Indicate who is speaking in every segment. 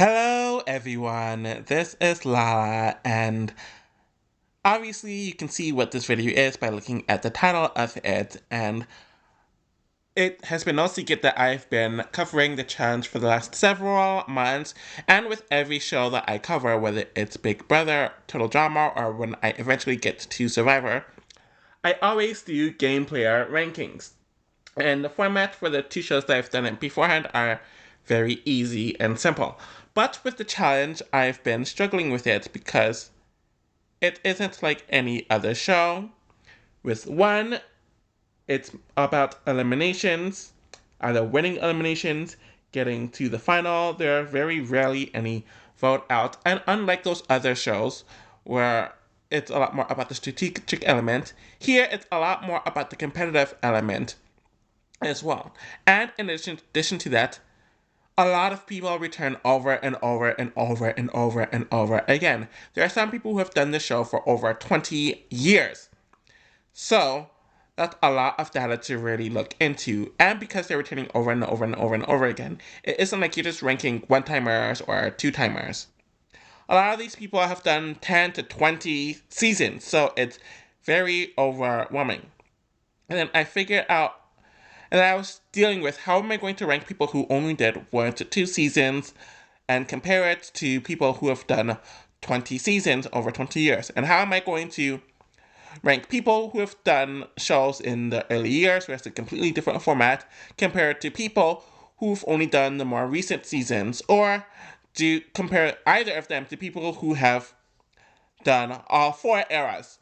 Speaker 1: Hello everyone, this is Lala, and obviously you can see what this video is by looking at the title of it, and it has been no secret that I've been covering the challenge for the last several months, and with every show that I cover, whether it's Big Brother, Total Drama, or when I eventually get to Survivor, I always do game player rankings. And the format for the two shows that I've done it beforehand are very easy and simple. But with the challenge, I've been struggling with it because it isn't like any other show. With one, it's about eliminations, either winning eliminations, getting to the final. There are very rarely any vote out. And unlike those other shows where it's a lot more about the strategic element, here it's a lot more about the competitive element as well. And in addition to that, a lot of people return over and over and over and over and over again. There are some people who have done this show for over 20 years. So that's a lot of data to really look into. And because they're returning over and over and over and over again, it isn't like you're just ranking one-timers or two-timers. A lot of these people have done 10 to 20 seasons, so it's very overwhelming. And then I figured out, and I was dealing with how am I going to rank people who only did 1 to 2 seasons and compare it to people who have done 20 seasons over 20 years. And how am I going to rank people who have done shows in the early years, where it's a completely different format, compared to people who've only done the more recent seasons, or do compare either of them to people who have done all 4 eras.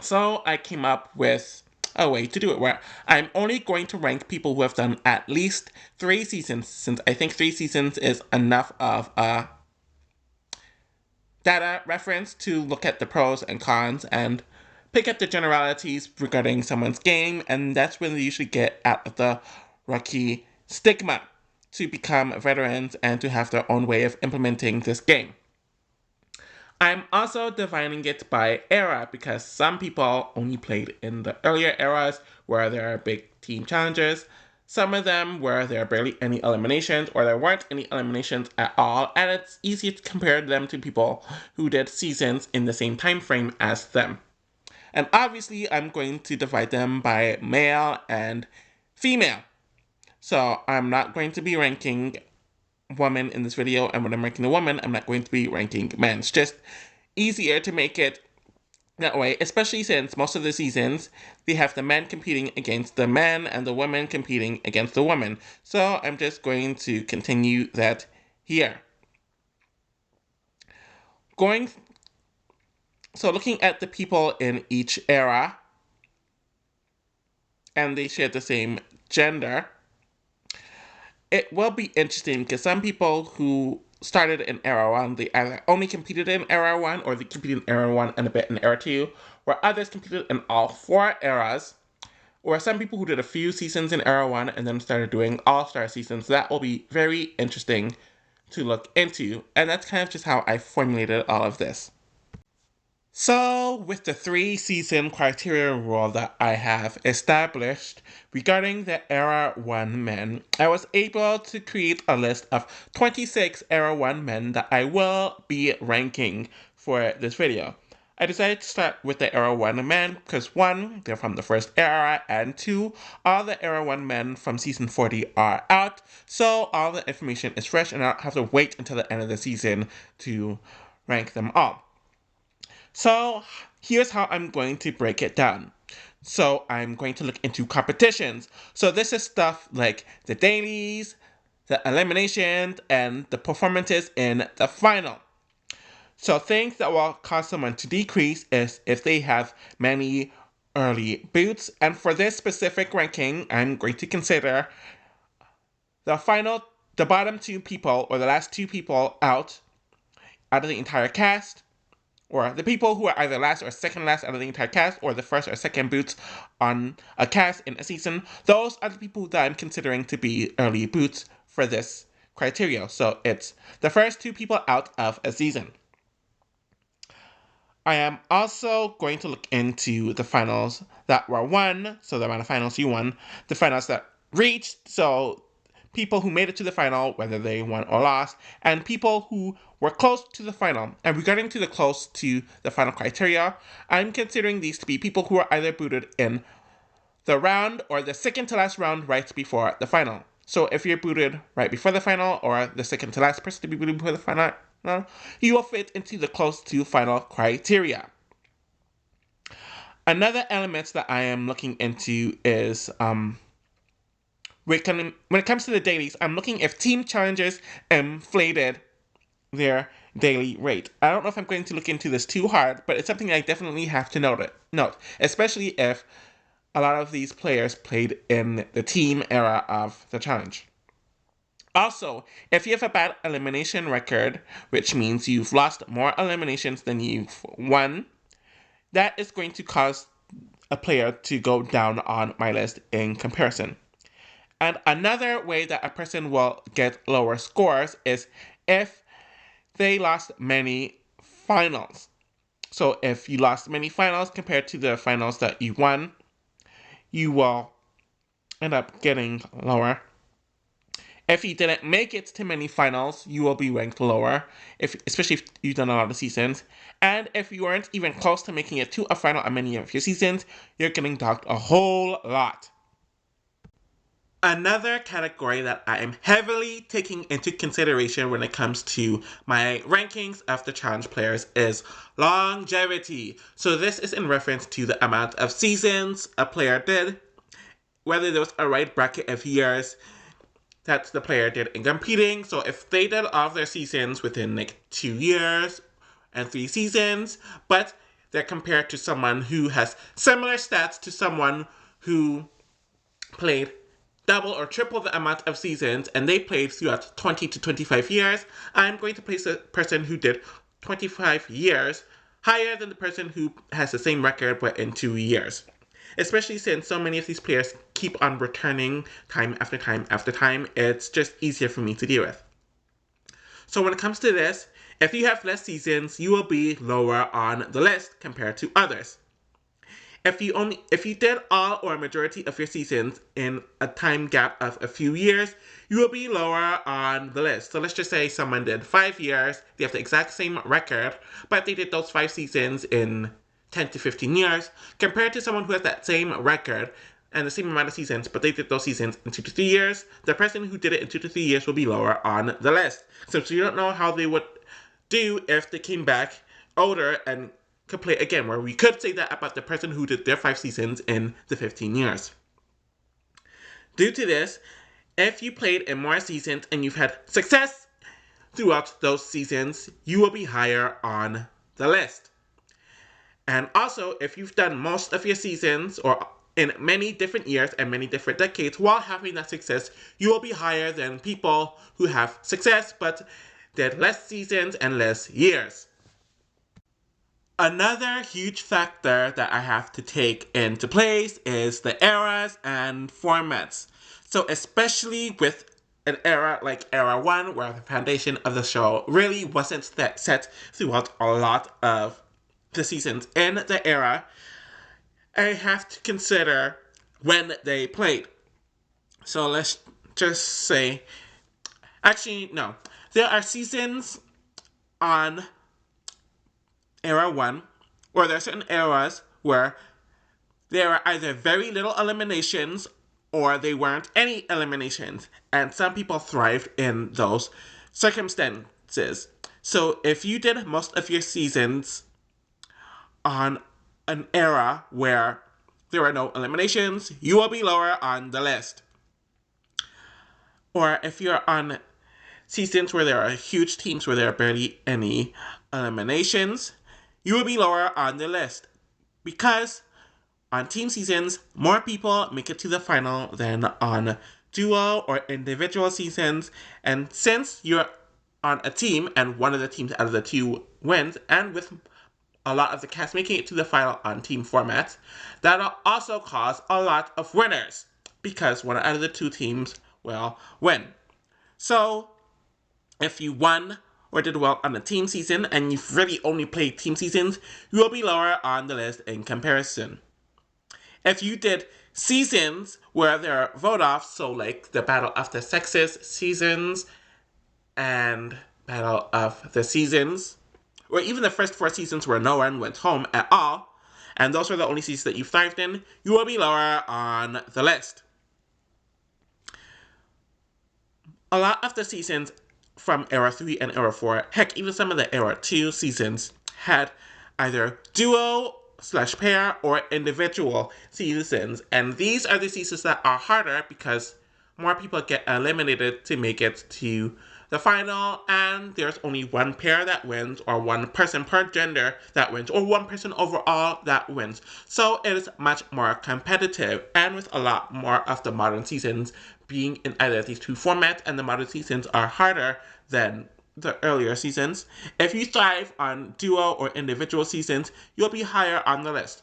Speaker 1: So I came up with a way to do it where I'm only going to rank people who have done at least 3 seasons, since I think 3 seasons is enough of a data reference to look at the pros and cons and pick up the generalities regarding someone's game, and that's when they usually get out of the rookie stigma to become veterans and to have their own way of implementing this game. I'm also dividing it by era because some people only played in the earlier eras where there are big team challenges. Some of them where there are barely any eliminations or there weren't any eliminations at all, and it's easy to compare them to people who did seasons in the same time frame as them. And obviously, I'm going to divide them by male and female. So I'm not going to be ranking women in this video, and when I'm ranking the woman, I'm not going to be ranking men. It's just easier to make it that way, especially since most of the seasons they have the men competing against the men and the women competing against the women. So I'm just going to continue that here. Looking at the people in each era, and they share the same gender, it will be interesting because some people who started in Era 1, they either only competed in Era 1 or they competed in Era 1 and a bit in Era 2, where others competed in all 4 eras, or some people who did a few seasons in Era 1 and then started doing All-Star seasons. That will be very interesting to look into, and that's kind of just how I formulated all of this. So, with the 3-season criteria rule that I have established regarding the Era 1 men, I was able to create a list of 26 Era 1 men that I will be ranking for this video. I decided to start with the Era 1 men because 1, they're from the first era, and 2, all the Era 1 men from season 40 are out, so all the information is fresh and I don't have to wait until the end of the season to rank them all. So here's how I'm going to break it down. So I'm going to look into competitions. So this is stuff like the dailies, the eliminations, and the performances in the final. So things that will cause someone to decrease is if they have many early boots. And for this specific ranking, I'm going to consider the bottom 2 people or the last 2 people out of the entire cast, or the people who are either last or second last out of the entire cast, or the first or second boots on a cast in a season. Those are the people that I'm considering to be early boots for this criteria. So it's the first 2 people out of a season. I am also going to look into the finals that were won, so the amount of finals you won, the finals that reached, so people who made it to the final, whether they won or lost, and people who were close to the final. And regarding to the close to the final criteria, I'm considering these to be people who are either booted in the round or the second to last round right before the final. So if you're booted right before the final or the second to last person to be booted before the final, you will fit into the close to final criteria. Another element that I am looking into is when it comes to the dailies, I'm looking if team challengers inflated their daily rate. I don't know if I'm going to look into this too hard, but it's something I definitely have to note, especially if a lot of these players played in the team era of the challenge. Also, if you have a bad elimination record, which means you've lost more eliminations than you've won, that is going to cause a player to go down on my list in comparison. And another way that a person will get lower scores is if they lost many finals. So if you lost many finals compared to the finals that you won, you will end up getting lower. If you didn't make it to many finals, you will be ranked lower, especially if you've done a lot of seasons. And if you weren't even close to making it to a final on many of your seasons, you're getting docked a whole lot. Another category that I am heavily taking into consideration when it comes to my rankings of the challenge players is longevity. So this is in reference to the amount of seasons a player did, whether there was a right bracket of years that the player did in competing. So if they did all of their seasons within like 2 years and 3 seasons, but they're compared to someone who has similar stats to someone who played double or triple the amount of seasons and they played throughout 20 to 25 years, I'm going to place the person who did 25 years higher than the person who has the same record but in 2 years. Especially since so many of these players keep on returning time after time after time, it's just easier for me to deal with. So when it comes to this, if you have less seasons, you will be lower on the list compared to others. If you did all or a majority of your seasons in a time gap of a few years, you will be lower on the list. So let's just say someone did 5 years, they have the exact same record, but they did those 5 seasons in 10 to 15 years, compared to someone who has that same record and the same amount of seasons, but they did those seasons in 2 to 3 years. The person who did it in 2 to 3 years will be lower on the list. So you don't know how they would do if they came back older and could play again, where we could say that about the person who did their 5 seasons in the 15 years. Due to this, if you played in more seasons and you've had success throughout those seasons, you will be higher on the list. And also, if you've done most of your seasons or in many different years and many different decades while having that success, you will be higher than people who have success but did less seasons and less years. Another huge factor that I have to take into place is the eras and formats. So especially with an era like Era 1, where the foundation of the show really wasn't set throughout a lot of the seasons in the era, I have to consider when they played. So let's just say, actually, no. There are seasons on Era 1, or there are certain eras where there are either very little eliminations or they weren't any eliminations, and some people thrived in those circumstances. So if you did most of your seasons on an era where there are no eliminations, you will be lower on the list. Or if you're on seasons where there are huge teams where there are barely any eliminations, you will be lower on the list. Because on team seasons, more people make it to the final than on duo or individual seasons. And since you're on a team and one of the teams out of the two wins, and with a lot of the cast making it to the final on team formats, that'll also cause a lot of winners, because one out of the 2 teams will win. So, if you won or did well on a team season and you've really only played team seasons, you will be lower on the list in comparison. If you did seasons where there are vote-offs, so like the Battle of the Sexes seasons and Battle of the Seasons, or even the first 4 seasons where no one went home at all, and those were the only seasons that you thrived in, you will be lower on the list. A lot of the seasons from Era 3 and Era 4, heck, even some of the Era 2 seasons, had either duo/pair or individual seasons, and these are the seasons that are harder because more people get eliminated to make it to the final, and there's only one pair that wins, or one person per gender that wins, or one person overall that wins. So it is much more competitive, and with a lot more of the modern seasons being in either of these two formats, and the modern seasons are harder than the earlier seasons. If you thrive on duo or individual seasons, you'll be higher on the list.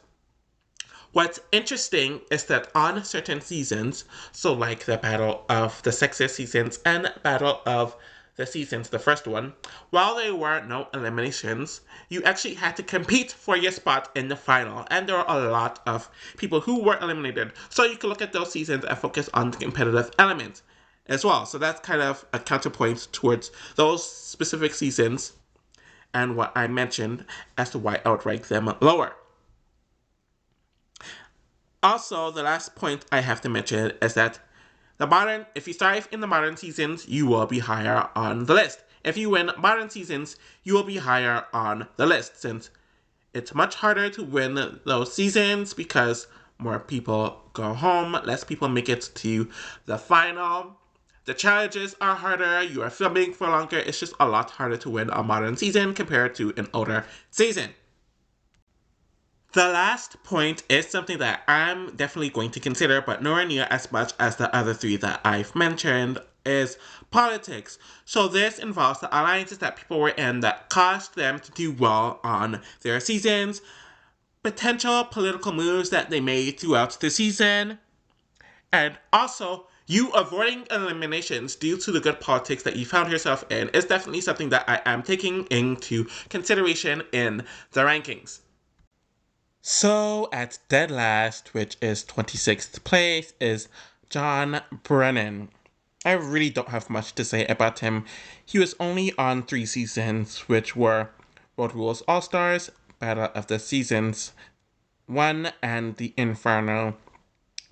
Speaker 1: What's interesting is that on certain seasons, so like the Battle of the Sexes seasons and Battle of the Seasons, the first one, while there were no eliminations, you actually had to compete for your spot in the final, and there were a lot of people who were eliminated. So you can look at those seasons and focus on the competitive element as well. So that's kind of a counterpoint towards those specific seasons and what I mentioned as to why I would rank them lower. Also, the last point I have to mention is that if you thrive in the modern seasons, you will be higher on the list. If you win modern seasons, you will be higher on the list, since it's much harder to win those seasons because more people go home, less people make it to the final. The challenges are harder, you are filming for longer, it's just a lot harder to win a modern season compared to an older season. The last point is something that I'm definitely going to consider, but nowhere near as much as the other 3 that I've mentioned, is politics. So this involves the alliances that people were in that caused them to do well on their seasons, potential political moves that they made throughout the season, and also you avoiding eliminations due to the good politics that you found yourself in is definitely something that I am taking into consideration in the rankings. So at dead last, which is 26th place, is Jon Brennan. I really don't have much to say about him. He was only on 3 seasons, which were Road Rules All-Stars, Battle of the Seasons 1, and the Inferno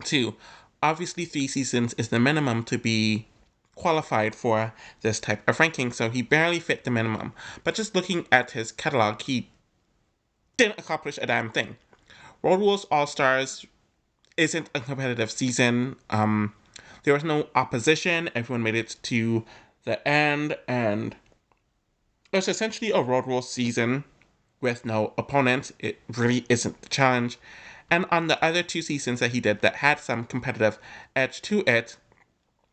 Speaker 1: 2. Obviously, 3 seasons is the minimum to be qualified for this type of ranking, so he barely fit the minimum. But just looking at his catalog, he didn't accomplish a damn thing. Road Rules All-Stars isn't a competitive season. There was no opposition. Everyone made it to the end, and it's essentially a Road Rules season with no opponent. It really isn't the challenge. And on the other 2 seasons that he did that had some competitive edge to it,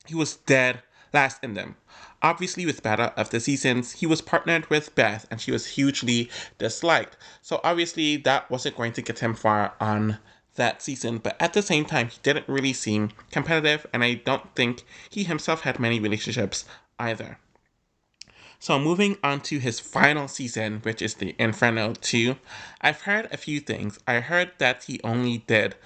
Speaker 1: he was dead last in them. Obviously, with Battle of the Seasons, he was partnered with Beth, and she was hugely disliked. So obviously, that wasn't going to get him far on that season. But at the same time, he didn't really seem competitive, and I don't think he himself had many relationships either. So moving on to his final season, which is the Inferno 2, I've heard a few things. I heard that he only did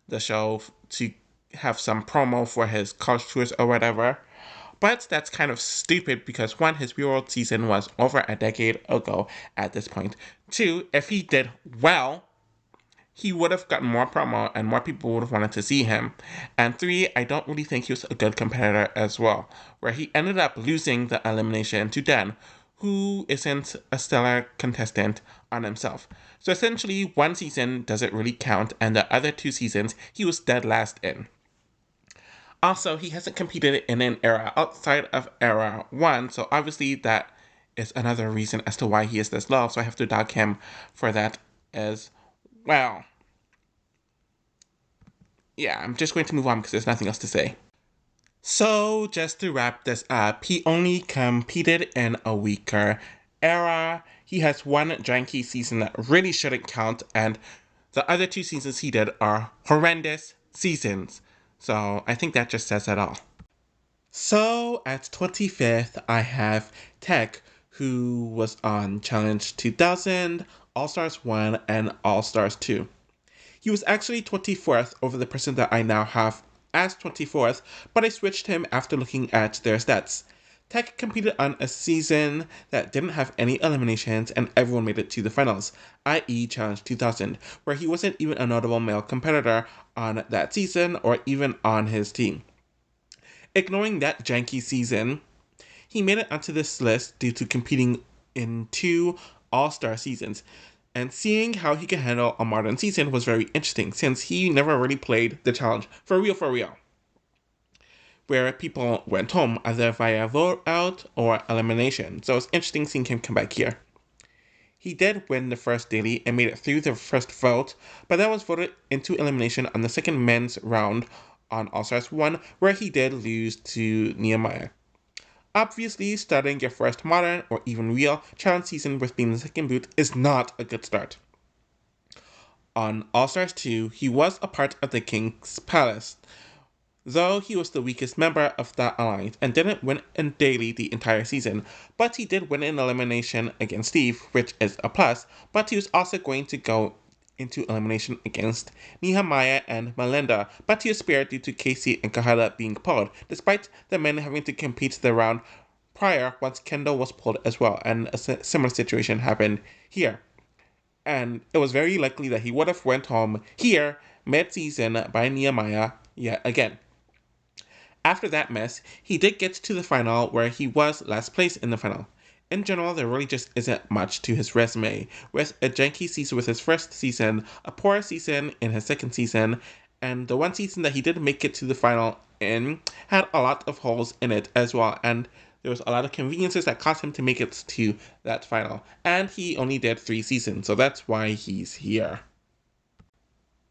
Speaker 1: the show to have some promo for his college tours or whatever. But that's kind of stupid because 1, his Real World season was over a decade ago at this point. 2, if he did well, he would have gotten more promo and more people would have wanted to see him. And 3, I don't really think he was a good competitor as well, where he ended up losing the elimination to Dan, who isn't a stellar contestant on himself. So essentially, 1 season doesn't really count, and the other 2 seasons, he was dead last in. Also, he hasn't competed in an era outside of Era 1, so obviously that is another reason as to why he is this low, so I have to dog him for that as well. Yeah, I'm just going to move on because there's nothing else to say. So, just to wrap this up, he only competed in a weaker era. He has 1 janky season that really shouldn't count, and the other 2 seasons he did are horrendous seasons. So I think that just says it all. So at 25th, I have Teck, who was on Challenge 2000, All-Stars 1, and All-Stars 2. He was actually 24th over the person that I now have as 24th, but I switched him after looking at their stats. Teck competed on a season that didn't have any eliminations and everyone made it to the finals, i.e. Challenge 2000, where he wasn't even a notable male competitor on that season or even on his team. Ignoring that janky season, he made it onto this list due to competing in 2 All-Star seasons, and seeing how he could handle a modern season was very interesting since he never really played the challenge for real, where people went home either via vote out or elimination. So it's interesting seeing him come back here. He did win the first daily and made it through the first vote, but that was voted into elimination on the second men's round on All-Stars 1, where he did lose to Nehemiah. Obviously, starting your first modern or even real challenge season with being the second boot is not a good start. On All-Stars 2, he was a part of the King's Palace, though he was the weakest member of that alliance and didn't win in daily the entire season, but he did win in elimination against Steve, which is a plus, but he was also going to go into elimination against Nehemiah and Melinda, but he was spared due to Casey and Kahada being pulled, despite the men having to compete the round prior once Kendall was pulled as well, and a similar situation happened here. And it was very likely that he would have went home here mid-season by Nehemiah yet again. After that mess, he did get to the final where he was last place in the final. In general, there really just isn't much to his resume, with a janky season with his first season, a poor season in his second season, and the one season that he did make it to the final in had a lot of holes in it as well, and there was a lot of conveniences that caused him to make it to that final. And he only did 3 seasons, so that's why he's here.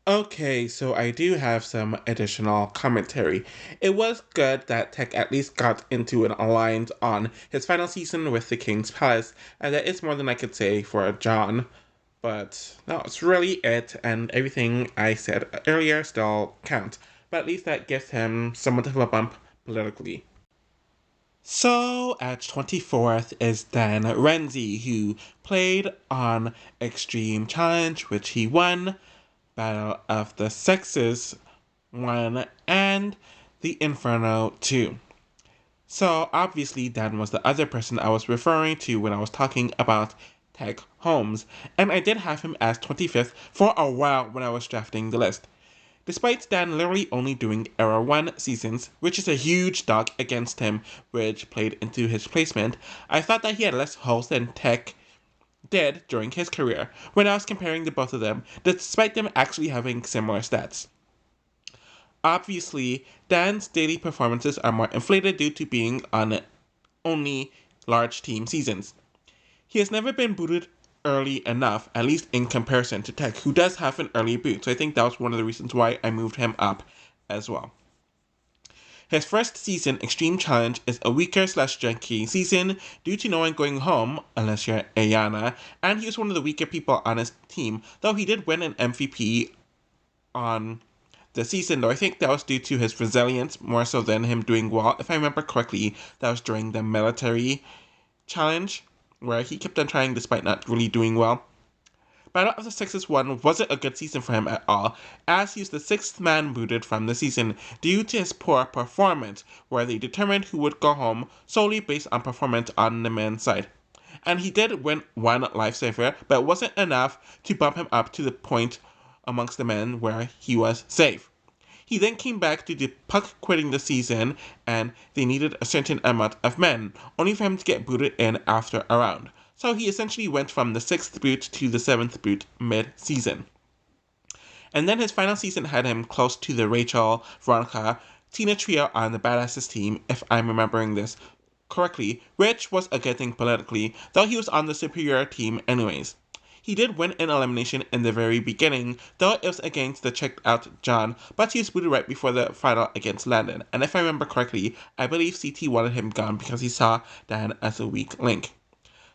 Speaker 1: Okay, so I do have some additional commentary. It was good that Teck at least got into an alliance on his final season with the King's Palace, and that is more than I could say for Jon. But that's really it, and everything I said earlier still counts. But at least that gives him somewhat of a bump politically. So at 24th is then Renzi, who played on Extreme Challenge, which he won, Battle of the Sexes 1, and the Inferno 2. So obviously Dan was the other person I was referring to when I was talking about Teck Holmes, and I did have him as 25th for a while when I was drafting the list. Despite Dan literally only doing Era 1 seasons, which is a huge dog against him, which played into his placement, I thought that he had less holes than Teck did during his career when I was comparing the both of them, despite them actually having similar stats. Obviously, Dan's daily performances are more inflated due to being on only large team seasons. He has never been booted early enough, at least in comparison to Teck, who does have an early boot, so I think that was one of the reasons why I moved him up as well. His first season, Extreme Challenge, is a weaker / janky season due to no one going home, unless you're Ayana, and he was one of the weaker people on his team, though he did win an MVP on the season, though I think that was due to his resilience more so than him doing well. If I remember correctly, that was during the military challenge, where he kept on trying despite not really doing well. Battle of the Sexes 1 wasn't a good season for him at all, as he was the 6th man booted from the season due to his poor performance, where they determined who would go home solely based on performance on the men's side. And he did win one lifesaver, but it wasn't enough to bump him up to the point amongst the men where he was safe. He then came back due to Puck quitting the season, and they needed a certain amount of men, only for him to get booted in after a round. So he essentially went from the 6th boot to the 7th boot mid-season. And then his final season had him close to the Rachel, Veronica, Tina trio on the Badasses team, if I'm remembering this correctly, which was a good thing politically, though he was on the superior team anyways. He did win an elimination in the very beginning, though it was against the checked out Jon, but he was booted right before the final against Landon. And if I remember correctly, I believe CT wanted him gone because he saw Dan as a weak link.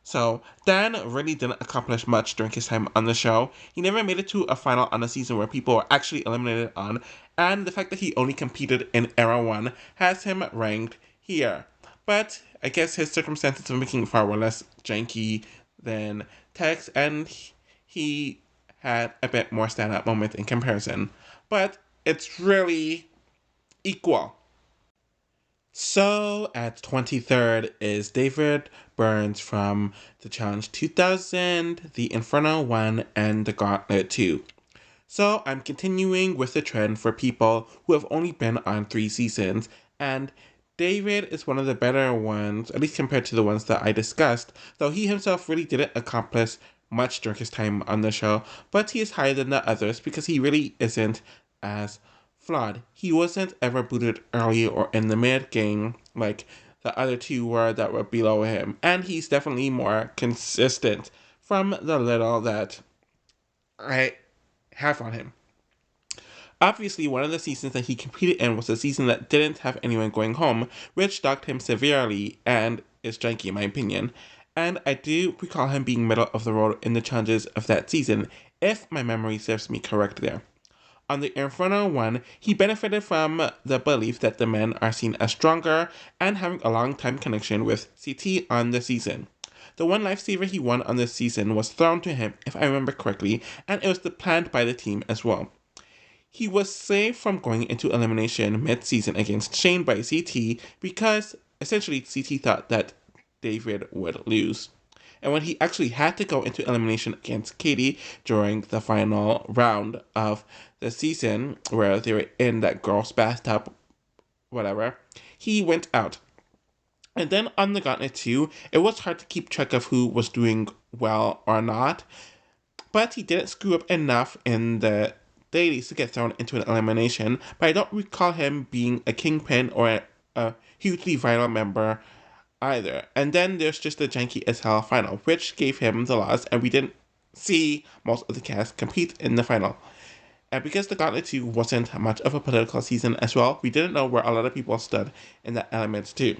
Speaker 1: So, Dan really didn't accomplish much during his time on the show. He never made it to a final on a season where people were actually eliminated on, and the fact that he only competed in Era 1 has him ranked here. But I guess his circumstances of making it far were less janky than Teck's, and he had a bit more standout moments in comparison, but it's really equal. So at 23rd is David Burns from the Challenge 2000, the Inferno 1, and the Gauntlet 2. So I'm continuing with the trend for people who have only been on 3 seasons, and David is one of the better ones, at least compared to the ones that I discussed, though he himself really didn't accomplish much during his time on the show, but he is higher than the others because he really isn't as flawed. He wasn't ever booted early or in the mid game like the other two were that were below him, and he's definitely more consistent from the little that I have on him. Obviously, one of the seasons that he competed in was a season that didn't have anyone going home, which docked him severely and is janky in my opinion. And I do recall him being middle of the road in the challenges of that season, if my memory serves me correct there. On the Inferno one, he benefited from the belief that the men are seen as stronger and having a long time connection with CT on the season. The one lifesaver he won on this season was thrown to him, if I remember correctly, and it was planned by the team as well. He was saved from going into elimination mid-season against Shane by CT because essentially CT thought that David would lose. And when he actually had to go into elimination against Katie during the final round of the season, where they were in that girl's bathtub, whatever, he went out. And then on the Gauntlet 2, it was hard to keep track of who was doing well or not, but he didn't screw up enough in the dailies to get thrown into an elimination, but I don't recall him being a kingpin or a hugely vital member either. And then there's just the janky as hell final, which gave him the loss, and we didn't see most of the cast compete in the final. And because the Gauntlet 2 wasn't much of a political season as well, we didn't know where a lot of people stood in that element too.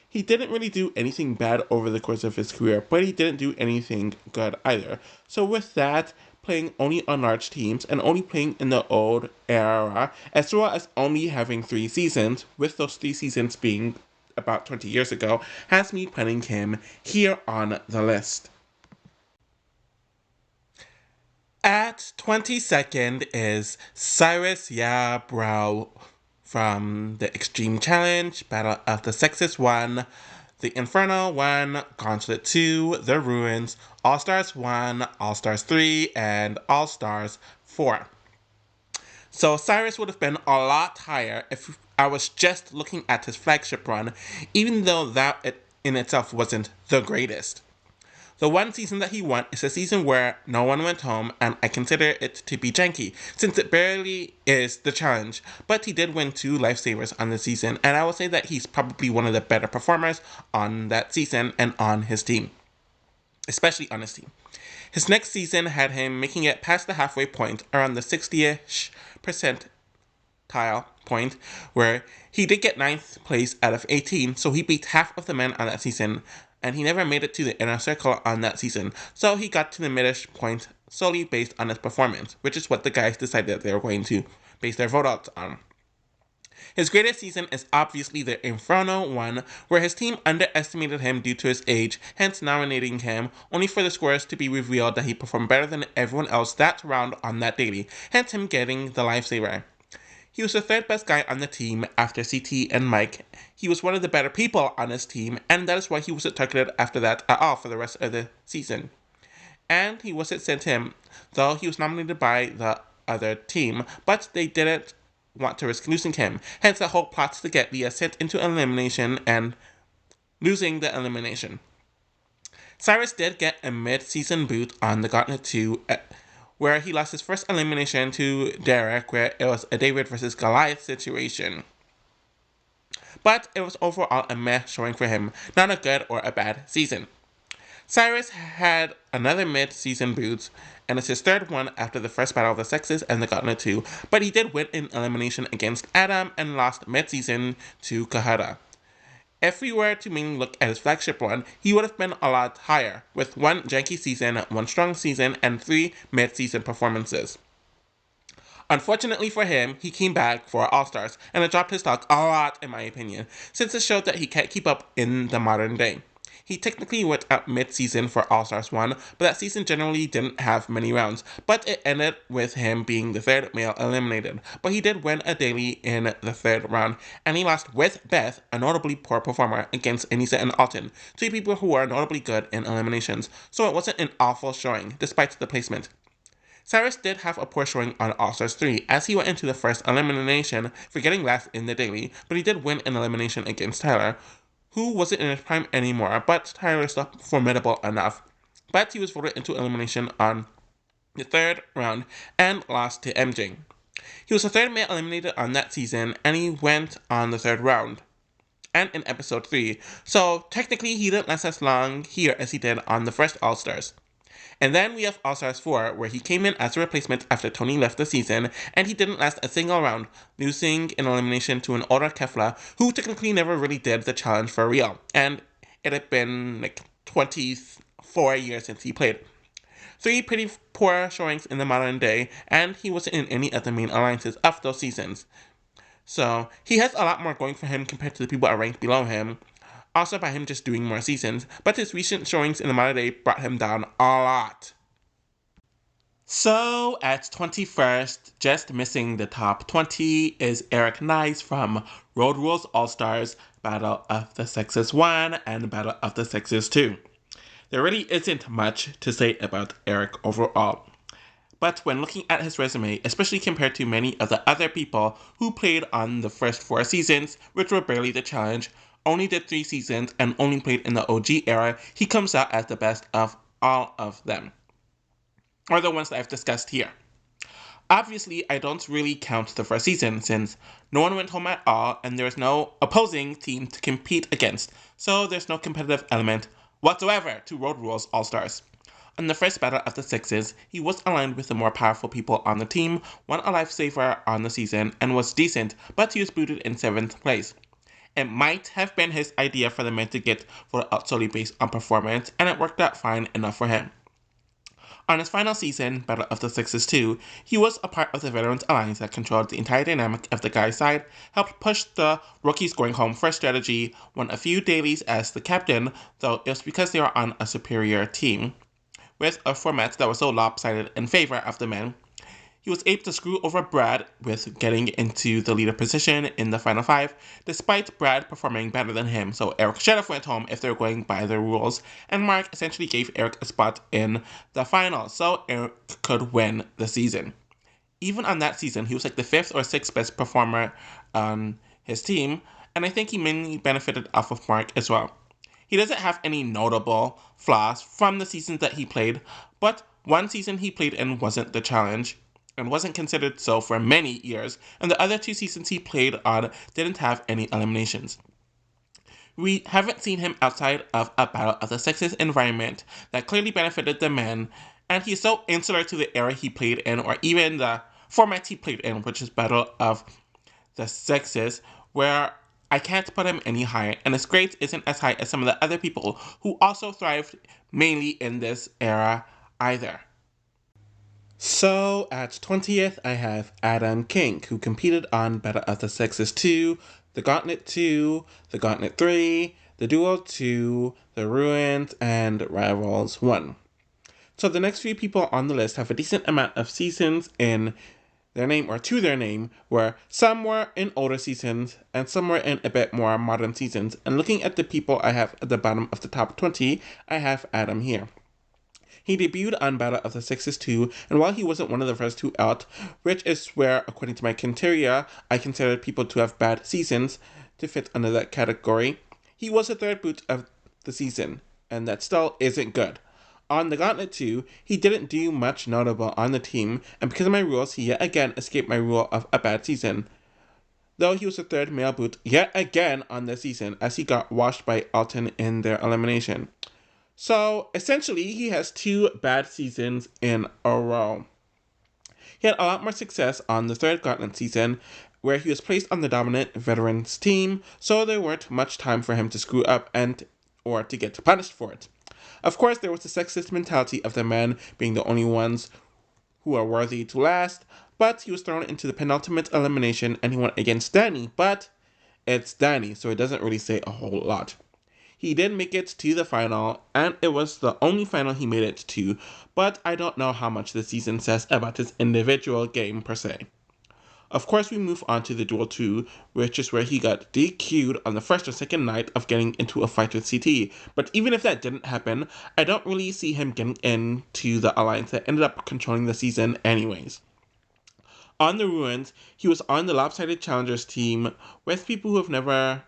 Speaker 1: He didn't really do anything bad over the course of his career, but he didn't do anything good either. So with that, playing only on large teams and only playing in the old era, as well as only having 3 seasons, with those 3 seasons being about 20 years ago, has me putting him here on the list. At 22nd is Syrus Yarbrough from the Extreme Challenge, Battle of the Sexes 1, the Inferno 1, Gauntlet 2, The Ruins, All-Stars 1, All-Stars 3, and All-Stars 4. So Syrus would have been a lot higher if I was just looking at his flagship run, even though that in itself wasn't the greatest. The one season that he won is a season where no one went home, and I consider it to be janky, since it barely is the challenge, but he did win 2 lifesavers on the season, and I will say that he's probably one of the better performers on that season and on his team. Especially on his team. His next season had him making it past the halfway point, around the 60-ish percentile point, where he did get 9th place out of 18, so he beat half of the men on that season, and he never made it to the inner circle on that season, so he got to the mid-ish point solely based on his performance, which is what the guys decided they were going to base their vote outs on. His greatest season is obviously the Inferno one, where his team underestimated him due to his age, hence nominating him, only for the scores to be revealed that he performed better than everyone else that round on that daily, hence him getting the lifesaver. He was the 3rd best guy on the team after CT and Mike. He was one of the better people on his team, and that is why he wasn't targeted after that at all for the rest of the season. And he wasn't sent him, though he was nominated by the other team, but they didn't want to risk losing him. Hence the whole plot to get Leah sent into elimination and losing the elimination. Syrus did get a mid-season boot on the Gauntlet 2, where he lost his first elimination to Derrick, where it was a David versus Goliath situation. But it was overall a meh showing for him, not a good or a bad season. Syrus had another mid-season boot, and it's his 3rd one after the first Battle of the Sexes and the Gauntlet 2, but he did win in elimination against Adam and lost mid-season to Kahara. If we were to mainly look at his flagship run, he would have been a lot higher, with 1 janky season, 1 strong season, and 3 mid-season performances. Unfortunately for him, he came back for All-Stars, and it dropped his stock a lot in my opinion, since it showed that he can't keep up in the modern day. He technically went out mid-season for All-Stars 1, but that season generally didn't have many rounds, but it ended with him being the third male eliminated. But he did win a daily in the third round, and he lost with Beth, a notably poor performer, against Anissa and Alton, two people who are notably good in eliminations, so it wasn't an awful showing, despite the placement. Syrus did have a poor showing on All-Stars 3, as he went into the first elimination for getting last in the daily, but he did win an elimination against Tyler, who wasn't in his prime anymore, but Tyler still formidable enough. But he was voted into elimination on the third round and lost to MJ. He was the third male eliminated on that season, and he went on the third round and in episode 3, so technically he didn't last as long here as he did on the first All-Stars. And then we have All-Stars 4, where he came in as a replacement after Tony left the season, and he didn't last a single round, losing in elimination to an older Kefla, who technically never really did the challenge for real, and it had been like 24 years since he played. 3 pretty poor showings in the modern day, and he wasn't in any of the main alliances of those seasons. So, he has a lot more going for him compared to the people ranked below him, also by him just doing more seasons, but his recent showings in the modern day brought him down a lot. So, at 21st, just missing the top 20, is Eric Nies from Road Rules All-Stars, Battle of the Sexes 1, and Battle of the Sexes 2. There really isn't much to say about Eric overall. But when looking at his resume, especially compared to many of the other people who played on the first 4 seasons, which were barely the challenge, only did 3 seasons, and only played in the OG era, he comes out as the best of all of them. Or the ones that I've discussed here. Obviously, I don't really count the first season, since no one went home at all, and there is no opposing team to compete against, so there's no competitive element whatsoever to Road Rules All-Stars. On the first Battle of the Sexes, he was aligned with the more powerful people on the team, won a lifesaver on the season, and was decent, but he was booted in 7th place. It might have been his idea for the men to get voted out solely based on performance, and it worked out fine enough for him. On his final season, Battle of the Sexes 2, he was a part of the Veterans Alliance that controlled the entire dynamic of the guys' side, helped push the rookies going home for strategy, won a few dailies as the captain, though it was because they were on a superior team, with a format that was so lopsided in favor of the men. He was able to screw over Brad with getting into the leader position in the final 5, despite Brad performing better than him, so Eric should have went home if they were going by the rules, and Mark essentially gave Eric a spot in the final, so Eric could win the season. Even on that season, he was like the 5th or 6th best performer on his team, and I think he mainly benefited off of Mark as well. He doesn't have any notable flaws from the seasons that he played, but one season he played in wasn't the challenge, and wasn't considered so for many years, and the other 2 seasons he played on didn't have any eliminations. We haven't seen him outside of a Battle of the Sexes environment that clearly benefited the men, and he's so insular to the era he played in, or even the format he played in, which is Battle of the Sexes, where I can't put him any higher, and his grades isn't as high as some of the other people who also thrived mainly in this era either. So, at 20th, I have Adam King, who competed on Battle of the Sexes 2, the Gauntlet 2, the Gauntlet 3, the Duel 2, the Ruins, and Rivals 1. So the next few people on the list have a decent amount of seasons in their name, or to their name, where some were in older seasons, and some were in a bit more modern seasons. And looking at the people I have at the bottom of the top 20, I have Adam here. He debuted on Battle of the Sexes 2, and while he wasn't one of the first 2 out, which is where, according to my criteria, I considered people to have bad seasons to fit under that category, he was the 3rd boot of the season, and that still isn't good. On the Gauntlet 2, he didn't do much notable on the team, and because of my rules, he yet again escaped my rule of a bad season. Though he was the 3rd male boot yet again on the season, as he got washed by Alton in their elimination. So, essentially, he has 2 bad seasons in a row. He had a lot more success on the 3rd Gauntlet season, where he was placed on the dominant veterans team, so there weren't much time for him to screw up or to get punished for it. Of course, there was the sexist mentality of the men being the only ones who are worthy to last, but he was thrown into the penultimate elimination and he went against Danny, but it's Danny, so it doesn't really say a whole lot. He did make it to the final, and it was the only final he made it to, but I don't know how much this season says about his individual game per se. Of course, we move on to the Duel 2, which is where he got DQ'd on the first or second night of getting into a fight with CT. But even if that didn't happen, I don't really see him getting into the alliance that ended up controlling the season anyways. On the Ruins, he was on the Lopsided Challengers team with people who have never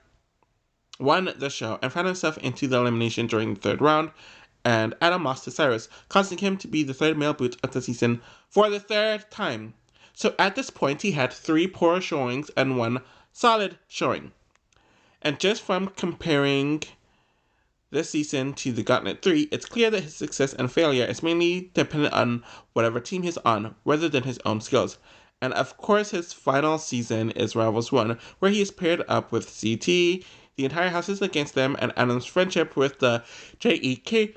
Speaker 1: won the show and found himself into the elimination during the third round, and Adam lost to Syrus, causing him to be the third male boot of the season for the third time. So at this point, he had 3 poor showings and 1 solid showing. And just from comparing this season to the Gauntlet 3, it's clear that his success and failure is mainly dependent on whatever team he's on, rather than his own skills. And of course, his final season is Rivals 1, where he is paired up with CT, the entire house is against them, and Adam's friendship with the JEK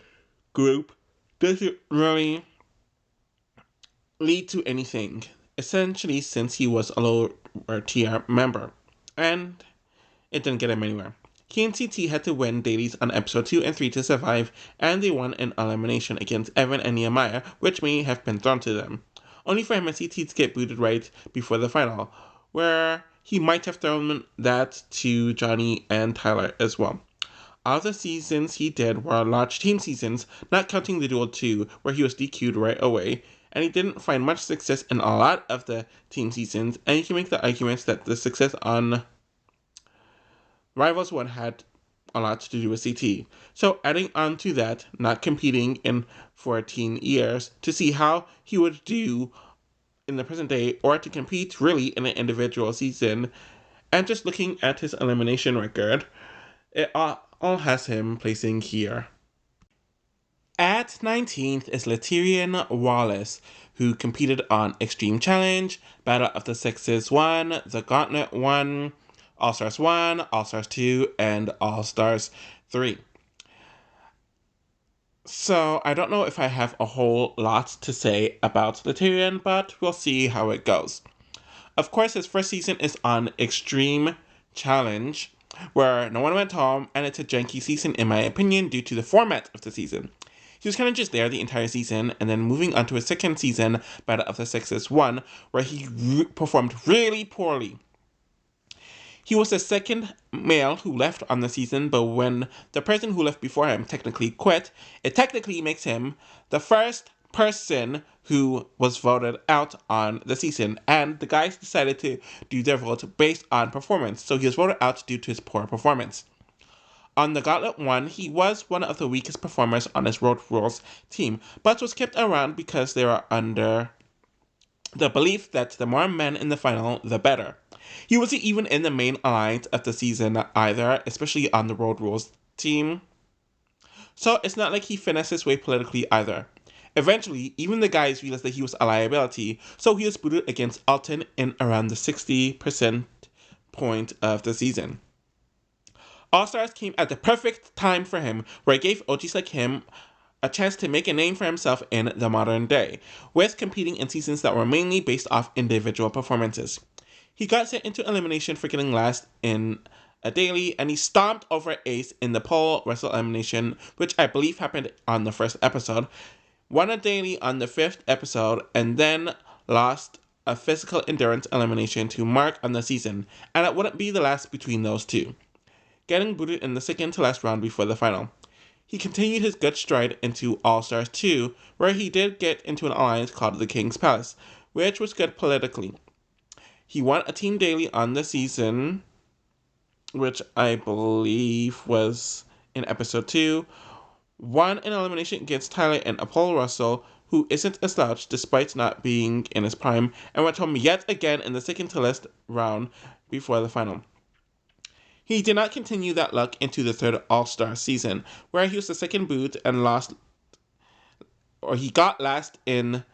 Speaker 1: group doesn't really lead to anything, essentially since he was a lower tier member, and it didn't get him anywhere. He and CT had to win dailies on episode 2 and 3 to survive, and they won an elimination against Evan and Nehemiah, which may have been thrown to them, only for him and CT to get booted right before the final, where he might have thrown that to Johnny and Tyler as well. All the seasons he did were large team seasons, not counting the Duel 2, where he was DQ'd right away, and he didn't find much success in a lot of the team seasons, and you can make the arguments that the success on Rivals 1 had a lot to do with CT. So adding on to that, not competing in 14 years to see how he would do in the present day, or to compete really in an individual season, and just looking at his elimination record, it all has him placing here. At 19th is Laterrian Wallace, who competed on Extreme Challenge, Battle of the Sexes 1, The Gauntlet 1, All-Stars 1, All-Stars 2, and All-Stars 3. So I don't know if I have a whole lot to say about Laterrian, but we'll see how it goes. Of course, his first season is on Extreme Challenge, where no one went home, and it's a janky season in my opinion due to the format of the season. He was kind of just there the entire season, and then moving on to his second season, Battle of the Sexes 1, where he performed really poorly. He was the second male who left on the season, but when the person who left before him technically quit, it technically makes him the first person who was voted out on the season, and the guys decided to do their vote based on performance, so he was voted out due to his poor performance. On the Gauntlet 1, he was one of the weakest performers on his Road Rules team, but was kept around because they were under the belief that the more men in the final, the better. He wasn't even in the main alliance of the season either, especially on the Road Rules team. So it's not like he finessed his way politically either. Eventually, even the guys realized that he was a liability, so he was booted against Alton in around the 60% point of the season. All-Stars came at the perfect time for him, where it gave OGs like him a chance to make a name for himself in the modern day, with competing in seasons that were mainly based off individual performances. He got sent into elimination for getting last in a daily, and he stomped over Ace in the pole wrestle elimination, which I believe happened on the first episode, won a daily on the 5th episode, and then lost a physical endurance elimination to Mark on the season, and it wouldn't be the last between those two, getting booted in the second to last round before the final. He continued his good stride into All-Stars 2, where he did get into an alliance called the King's Palace, which was good politically. He won a team daily on the season, which I believe was in episode 2, won an elimination against Tyler and Apollo Russell, who isn't a slouch despite not being in his prime, and went home yet again in the second to last round before the final. He did not continue that luck into the third All-Star season, where he was the second boot and he got last in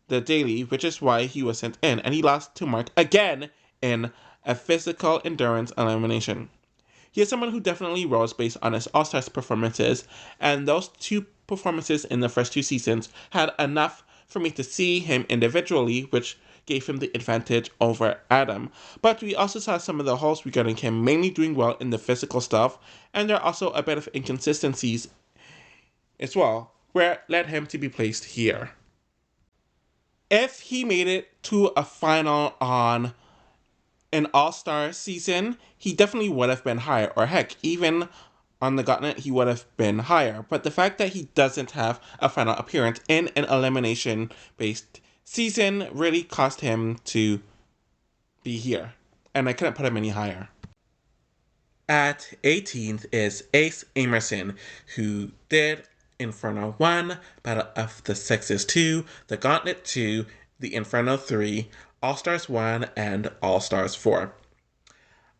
Speaker 1: the daily, which is why he was sent in, and he lost to Mark again in a physical endurance elimination. He is someone who definitely rose based on his All-Stars performances, and those 2 performances in the first 2 seasons had enough for me to see him individually, which gave him the advantage over Adam. But we also saw some of the holes regarding him mainly doing well in the physical stuff, and there are also a bit of inconsistencies as well, where led him to be placed here. If he made it to a final on an all-star season, he definitely would have been higher, or heck, even on the gauntlet, he would have been higher. But the fact that he doesn't have a final appearance in an elimination-based season really caused him to be here, and I couldn't put him any higher. At 18th is Ace Amerson, who did Inferno 1, Battle of the Sexes 2, The Gauntlet 2, The Inferno 3, All-Stars 1, and All-Stars 4.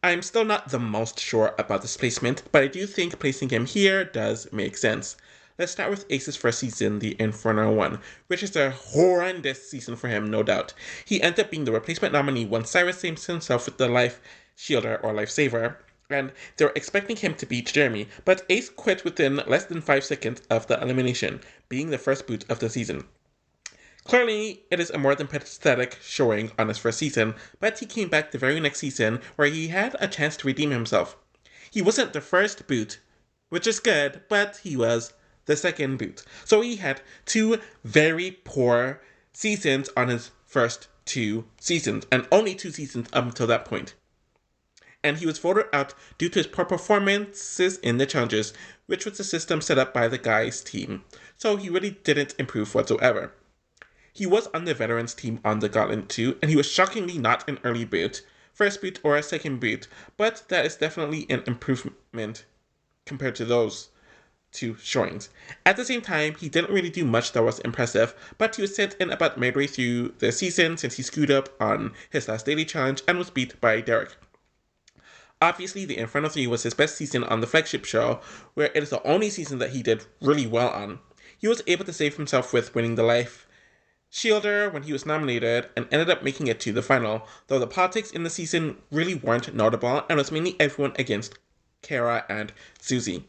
Speaker 1: I'm still not the most sure about this placement, but I do think placing him here does make sense. Let's start with Ace's first season, the Inferno 1, which is a horrendous season for him, no doubt. He ended up being the replacement nominee when Syrus saves himself with the Life Shielder or Life Saver, and they were expecting him to beat Jeremy, but Ace quit within less than 5 seconds of the elimination, being the first boot of the season. Clearly, it is a more than pathetic showing on his first season, but he came back the very next season where he had a chance to redeem himself. He wasn't the first boot, which is good, but he was the second boot. So he had 2 very poor seasons on his first 2 seasons, and only 2 seasons up until that point. And he was voted out due to his poor performances in the challenges, which was the system set up by the guy's team. So he really didn't improve whatsoever. He was on the veterans team on the Gauntlet 2, and he was shockingly not an early boot, first boot or a second boot, but that is definitely an improvement compared to those 2 showings. At the same time, he didn't really do much that was impressive, but he was sent in about midway through the season since he screwed up on his last daily challenge and was beat by Derrick. Obviously, the Inferno 3 was his best season on the flagship show, where it is the only season that he did really well on. He was able to save himself with winning the Life Shielder when he was nominated and ended up making it to the final, though the politics in the season really weren't notable and was mainly everyone against Kara and Susie.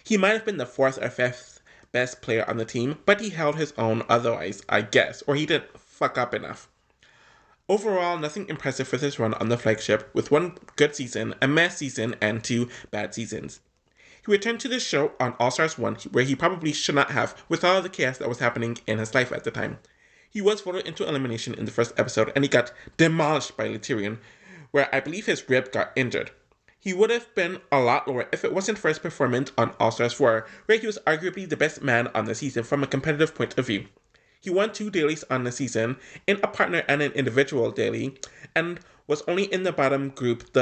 Speaker 1: He might have been the 4th or 5th best player on the team, but he held his own otherwise, I guess, or he didn't fuck up enough. Overall, nothing impressive with his run on the flagship, with 1 good season, a mess season, and 2 bad seasons. He returned to the show on All-Stars 1, where he probably should not have, with all the chaos that was happening in his life at the time. He was voted into elimination in the first episode, and he got demolished by Laterrian, where I believe his rib got injured. He would have been a lot lower if it wasn't for his performance on All-Stars 4, where he was arguably the best man on the season from a competitive point of view. He won 2 dailies on the season, in a partner and an individual daily, and was only in the bottom group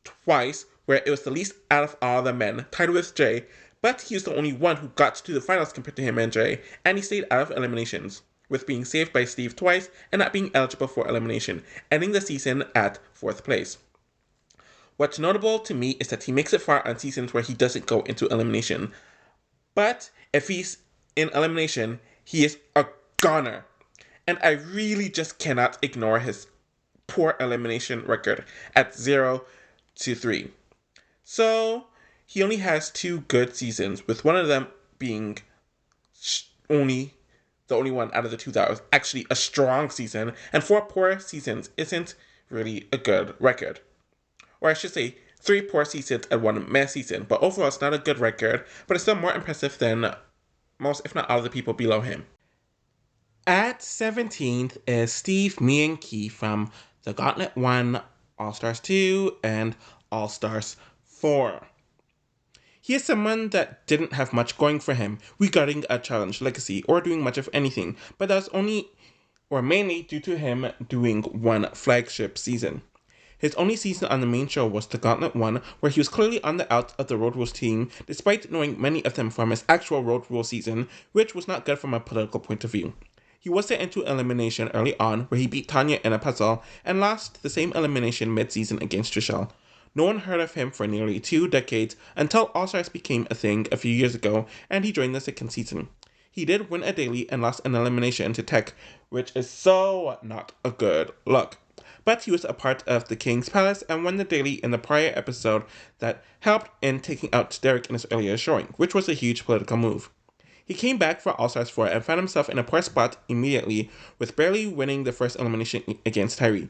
Speaker 1: twice, where it was the least out of all the men, tied with Jay, but he was the only one who got to the finals compared to him and Jay, and he stayed out of eliminations, with being saved by Steve twice and not being eligible for elimination, ending the season at 4th place. What's notable to me is that he makes it far on seasons where he doesn't go into elimination. But if he's in elimination, he is a goner. And I really just cannot ignore his poor elimination record at 0-3. So he only has 2 good seasons, with one of them being the only one out of the 2 that was actually a strong season, and 4 poor seasons isn't really a good record. Or I should say, 3 poor seasons and 1 mess season, but overall it's not a good record, but it's still more impressive than most, if not all, of the people below him. At 17th is Steve Meinke from The Gauntlet 1, All-Stars 2, and All-Stars 4. He is someone that didn't have much going for him regarding a challenge legacy or doing much of anything, but that was only or mainly due to him doing 1 flagship season. His only season on the main show was The Gauntlet 1, where he was clearly on the out of the Road Rules team, despite knowing many of them from his actual Road Rule season, which was not good from a political point of view. He was sent into elimination early on, where he beat Tanya in a puzzle, and lost the same elimination mid-season against Trishelle. No one heard of him for nearly 2 decades until All-Stars became a thing a few years ago, and he joined the 2nd season. He did win a daily and lost an elimination to Teck, which is so not a good look. But he was a part of the King's Palace and won the daily in the prior episode that helped in taking out Derrick in his earlier showing, which was a huge political move. He came back for All-Stars 4 and found himself in a poor spot immediately, with barely winning the first elimination against Tyree.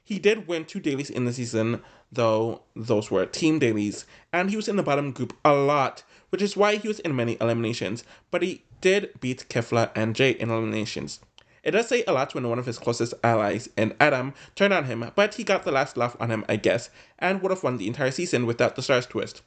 Speaker 1: He did win 2 dailies in the season, though those were team dailies, and he was in the bottom group a lot, which is why he was in many eliminations, but he did beat Kefla and Jay in eliminations. It does say a lot when one of his closest allies, and Adam, turned on him, but he got the last laugh on him, I guess, and would have won the entire season without the Stars twist.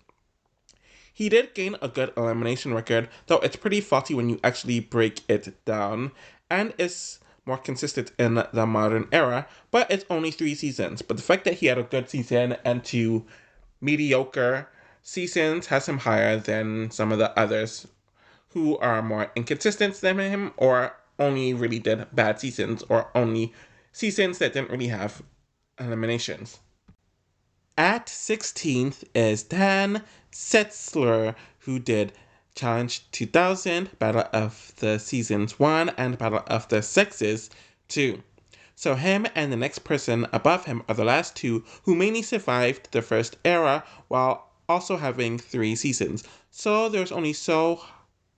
Speaker 1: He did gain a good elimination record, though it's pretty faulty when you actually break it down, and is more consistent in the modern era, but it's only 3 seasons. But the fact that he had a good season and 2 mediocre seasons has him higher than some of the others who are more inconsistent than him, or only really did bad seasons, or only seasons that didn't really have eliminations. At 16th is Dan Setzler, who did Challenge 2000, Battle of the Seasons 1, and Battle of the Sexes 2. So him and the next person above him are the last 2 who mainly survived the first era while also having 3 seasons. So there's only so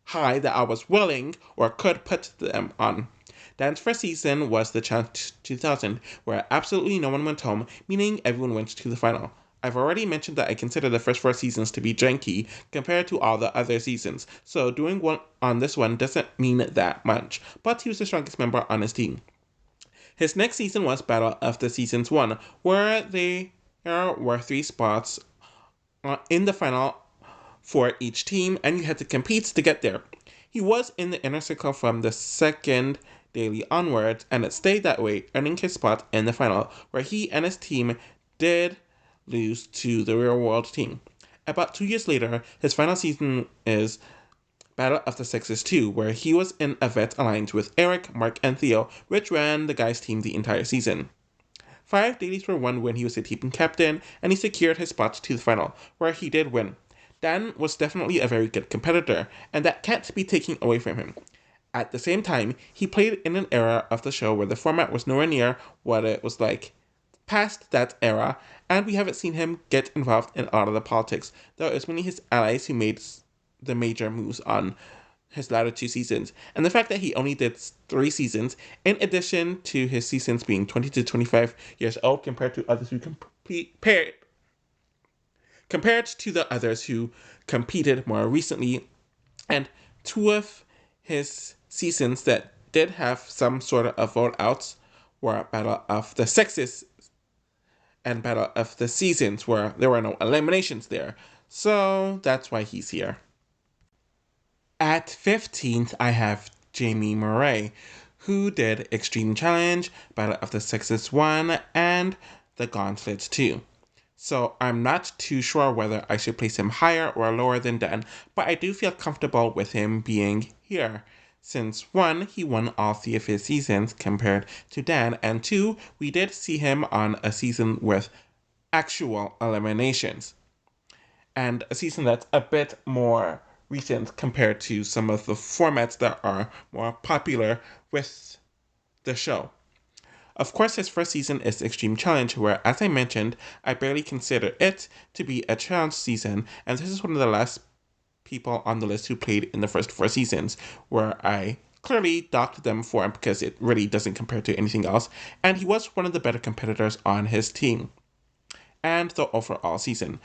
Speaker 1: high that I was willing or could put them on. Dan's first season was the Challenge 2000, where absolutely no one went home, meaning everyone went to the final. I've already mentioned that I consider the first 4 seasons to be janky compared to all the other seasons, so doing one on this one doesn't mean that much, but he was the strongest member on his team. His next season was Battle of the Seasons 1, where there were 3 spots in the final for each team, and you had to compete to get there. He was in the inner circle from the second daily onwards, and it stayed that way, earning his spot in the final, where he and his team did lose to the real world team. About 2 years later, his final season is Battle of the Sexes 2, where he was in a vet alliance with Eric, Mark, and Theo, which ran the guys' team the entire season. 5 dailies were won when he was a team captain, and he secured his spot to the final, where he did win. Dan was definitely a very good competitor, and that can't be taken away from him. At the same time, he played in an era of the show where the format was nowhere near what it was like past that era, and we haven't seen him get involved in a lot of the politics, though it's mainly his allies who made the major moves on his latter 2 seasons. And the fact that he only did 3 seasons, in addition to his seasons being 20 to 25 years old compared to others who compared to the others who competed more recently, and 2 of his seasons that did have some sort of vote outs were Battle of the Sexes and Battle of the Seasons, where there were no eliminations there. So that's why he's here. At 15th, I have Jamie Murray, who did Extreme Challenge, Battle of the Sexes 1, and the Gauntlet 2. So I'm not too sure whether I should place him higher or lower than Dan, but I do feel comfortable with him being here. Since 1, he won all 3 of his seasons compared to Dan, and 2, we did see him on a season with actual eliminations. And a season that's a bit more recent compared to some of the formats that are more popular with the show. Of course, his first season is Extreme Challenge, where, as I mentioned, I barely consider it to be a challenge season, and this is one of the last people on the list who played in the first 4 seasons, where I clearly docked them for him because it really doesn't compare to anything else, and he was one of the better competitors on his team, and the overall season.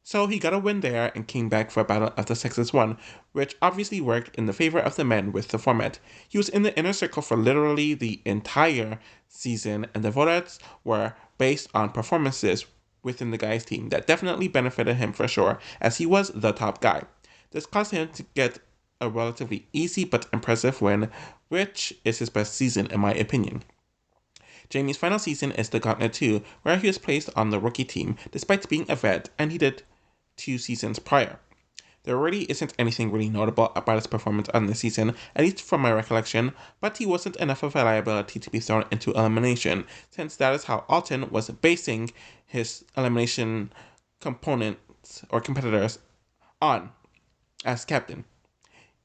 Speaker 1: So he got a win there and came back for Battle of the Sexes 1, which obviously worked in the favor of the men with the format. He was in the inner circle for literally the entire season, and the votes were based on performances within the guys' team that definitely benefited him for sure, as he was the top guy. This caused him to get a relatively easy but impressive win, which is his best season in my opinion. Jamie's final season is the Gauntlet 2, where he was placed on the rookie team despite being a vet, and he did 2 seasons prior. There really isn't anything really notable about his performance on this season, at least from my recollection, but he wasn't enough of a liability to be thrown into elimination, since that is how Alton was basing his elimination components or competitors on as captain.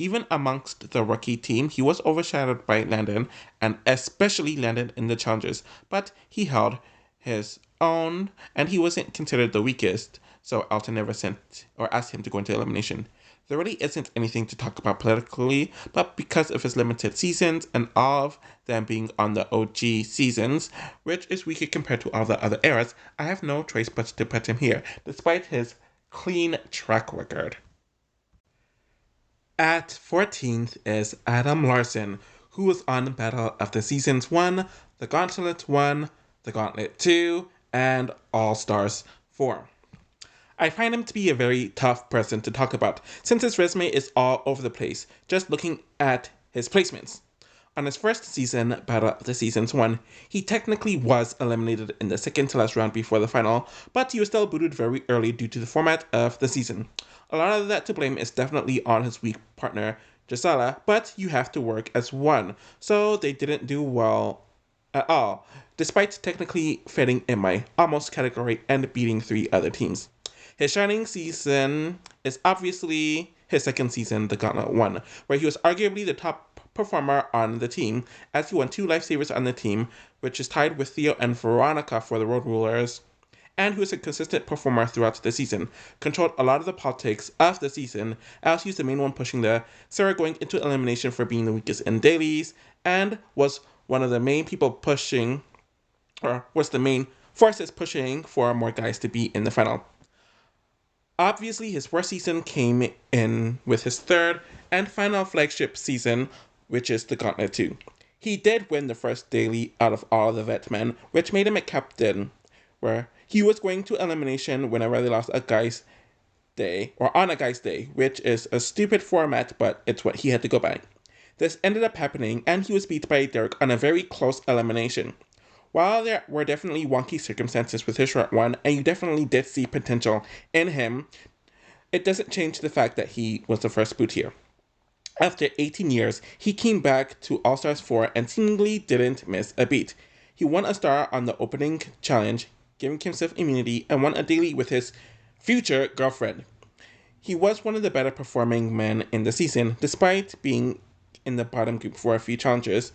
Speaker 1: Even amongst the rookie team, he was overshadowed by Landon, and especially Landon in the challenges, but he held his own, and he wasn't considered the weakest, so Alton never sent or asked him to go into elimination. there really isn't anything to talk about politically, but because of his limited seasons and all of them being on the OG seasons, which is weaker compared to all the other eras, I have no choice but to put him here, despite his clean track record. At 14th is Adam Larson, who was on Battle of the Seasons 1, the Gauntlet 1, the Gauntlet 2, and All Stars 4. I find him to be a very tough person to talk about, since his resume is all over the place, just looking at his placements. On his first season, Battle of the Seasons 1, he technically was eliminated in the second to last round before the final, but he was still booted very early due to the format of the season. A lot of that to blame is definitely on his weak partner, Gisela, but you have to work as one, so they didn't do well at all, despite technically fitting in my almost category and beating 3 other teams. His shining season is obviously his second season, the Gauntlet 1, where he was arguably the top performer on the team, as he won 2 lifesavers on the team, which is tied with Theo and Veronica for the Road Rulers, and who was a consistent performer throughout the season, controlled a lot of the politics of the season, as he was the main one pushing the Sarah going into elimination for being the weakest in dailies, and was one of the main people pushing, or was the main forces pushing for more guys to be in the final. Obviously, his worst season came in with his third and final flagship season, which is the Gauntlet 2. He did win the first daily out of all the vet men, which made him a captain, where he was going to elimination whenever they lost a guy's day, or on a guy's day, which is a stupid format, but it's what he had to go by. This ended up happening, and he was beat by Derrick on a very close elimination. While there were definitely wonky circumstances with his short one, and you definitely did see potential in him, it doesn't change the fact that he was the first boot here. After 18 years, he came back to All Stars 4 and seemingly didn't miss a beat. He won a star on the opening challenge, giving himself immunity, and won a daily with his future girlfriend. He was one of the better performing men in the season, despite being in the bottom group for a few challenges,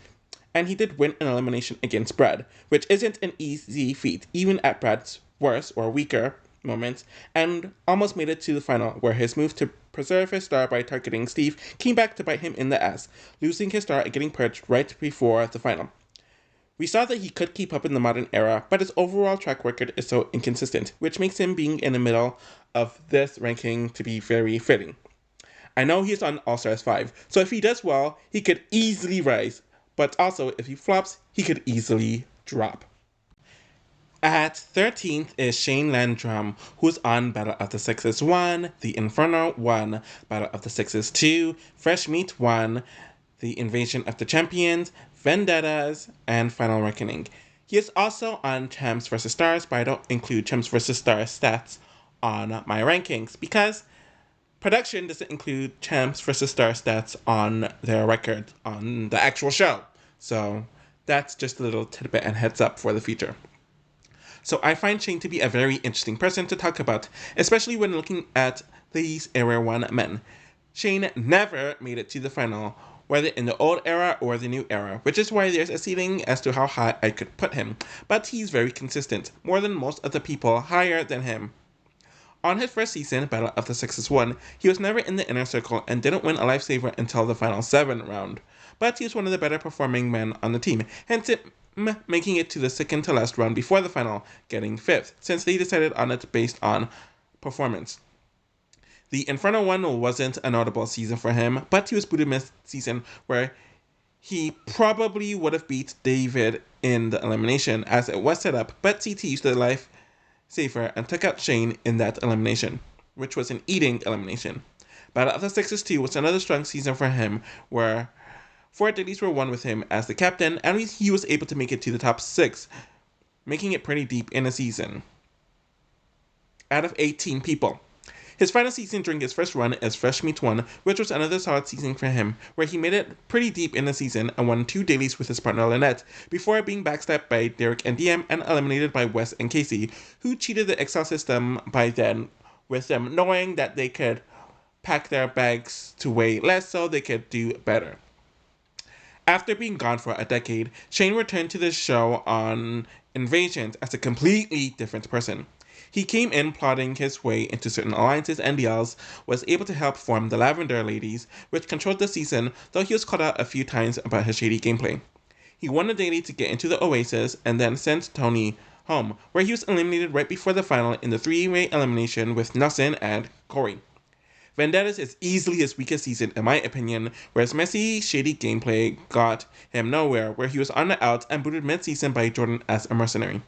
Speaker 1: and he did win an elimination against Brad, which isn't an easy feat, even at Brad's worst or weaker moments, and almost made it to the final, where his move to preserve his star by targeting Steve came back to bite him in the ass, losing his star and getting purged right before the final. We saw that he could keep up in the modern era, but his overall track record is so inconsistent, which makes him being in the middle of this ranking to be very fitting. I know he's on All Stars 5, so if he does well, he could easily rise, but also if he flops, he could easily drop. At 13th is Shane Landrum, who's on Battle of the Sexes 1, The Inferno 1, Battle of the Sexes 2, Fresh Meat 1, The Invasion of the Champions, Vendettas, and Final Reckoning. He is also on Champs vs. Stars, but I don't include Champs vs. Stars stats on my rankings because production doesn't include Champs vs. Stars stats on their record on the actual show. So that's just a little tidbit and heads up for the future. So I find Shane to be a very interesting person to talk about, especially when looking at these Era 1 men. Shane never made it to the final, whether in the old era or the new era, which is why there's a ceiling as to how high I could put him, but he's very consistent, more than most of the people higher than him. On his first season, Battle of the Sexes 1, he was never in the inner circle and didn't win a lifesaver until the final 7 round, but he was one of the better performing men on the team, hence it making it to the second to last round before the final, getting 5th, since they decided on it based on performance. The Inferno 1 wasn't a notable season for him, but he was booted mid-season, where he probably would have beat David in the elimination as it was set up, but CT used the lifesaver and took out Shane in that elimination, which was an eating elimination. Battle of the Sexes 2 was another strong season for him, where 4 dailies were won with him as the captain, and he was able to make it to the top 6, making it pretty deep in a season. Out of 18 people. His final season during his first run is Fresh Meat 1, which was another solid season for him, where he made it pretty deep in the season and won 2 dailies with his partner Lynette, before being backstabbed by Derrick and DM and eliminated by Wes and Casey, who cheated the Excel system by then, with them knowing that they could pack their bags to weigh less so they could do better. After being gone for a decade, Shane returned to the show on Invasions as a completely different person. He came in plotting his way into certain alliances and deals, was able to help form the Lavender Ladies, which controlled the season, though he was caught out a few times about his shady gameplay. He won a daily to get into the Oasis and then sent Tony home, where he was eliminated right before the final in the three-way elimination with Nelson and Corey. Vendettas is easily his weakest season in my opinion, where his messy, shady gameplay got him nowhere, where he was on the outs and booted mid-season by Jordan as a mercenary.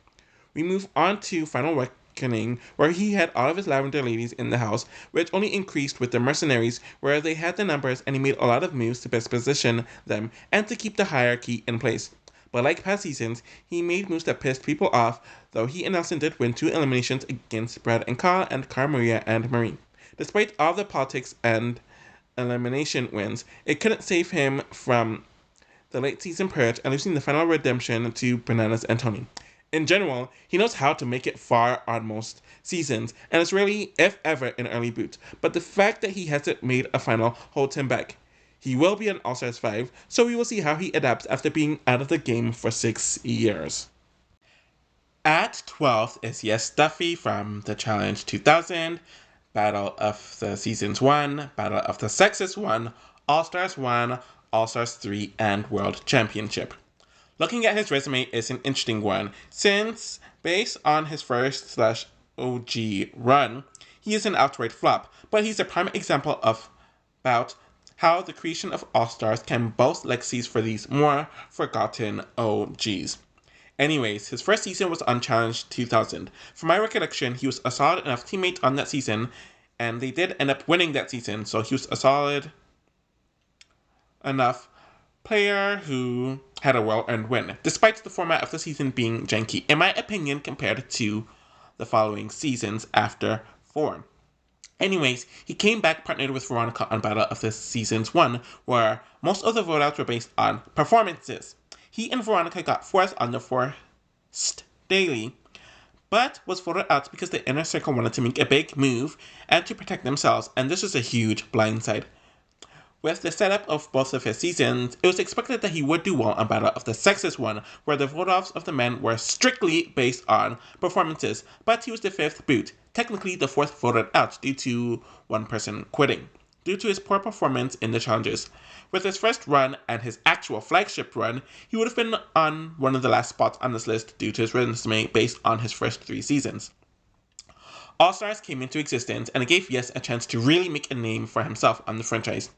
Speaker 1: We move on to Final Reckoning, where he had all of his Lavender Ladies in the house, which only increased with the mercenaries, where they had the numbers and he made a lot of moves to best position them and to keep the hierarchy in place. But like past seasons, he made moves that pissed people off, though he and Nelson did win 2 eliminations against Brad and Kyle and Cara Maria and Marie. Despite all the politics and elimination wins, it couldn't save him from the late season purge and losing the final redemption to Bananas and Tony. In general, he knows how to make it far on most seasons, and is rarely, if ever, an early boot, but the fact that he hasn't made a final holds him back. He will be an All-Stars 5, so we will see how he adapts after being out of the game for 6 years. At 12th is Yes Duffy from the Challenge 2000, Battle of the Seasons 1, Battle of the Sexes 1, All-Stars 1, All-Stars 3, and World Championship. Looking at his resume is an interesting one, since, based on his first/OG run, he is an outright flop, but he's a prime example of about how the creation of All-Stars can boast legacies for these more forgotten OGs. Anyways, his first season was on Challenge 2000. From my recollection, he was a solid enough teammate on that season, and they did end up winning that season, so he was a solid enough player who had a well-earned win, despite the format of the season being janky, in my opinion, compared to the following seasons after 4. Anyways, he came back partnered with Veronica on Battle of the Seasons 1, where most of the vote-outs were based on performances. He and Veronica got 4th on the first daily, but was voted out because the inner circle wanted to make a big move and to protect themselves, and this was a huge blindside. With the setup of both of his seasons, it was expected that he would do well on Battle of the Sexes 1, where the vote-offs of the men were strictly based on performances, but he was the 5th boot, technically the 4th voted out due to one person quitting, due to his poor performance in the challenges. With his first run and his actual flagship run, he would have been on one of the last spots on this list due to his resume based on his first 3 seasons. All-Stars came into existence and it gave Yes a chance to really make a name for himself on the franchise.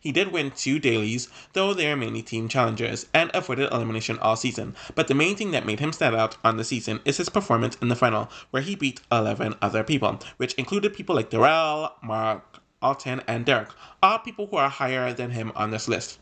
Speaker 1: He did win 2 dailies, though they are mainly team challengers, and avoided elimination all season, but the main thing that made him stand out on the season is his performance in the final, where he beat 11 other people, which included people like Darrell, Mark, Alton, and Derrick, all people who are higher than him on this list.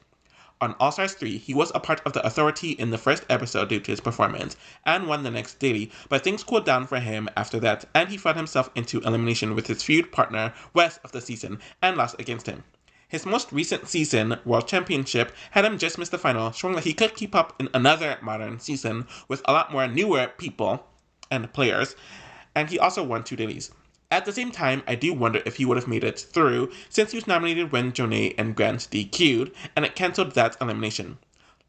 Speaker 1: On All-Stars 3, he was a part of the authority in the first episode due to his performance, and won the next daily, but things cooled down for him after that, and he fought himself into elimination with his feud partner West of the season, and lost against him. His most recent season, World Championship, had him just miss the final, showing that he could keep up in another modern season with a lot more newer people and players, and he also won 2 dailies. At the same time, I do wonder if he would have made it through, since he was nominated when Jonay and Grant DQ'd, and it cancelled that elimination.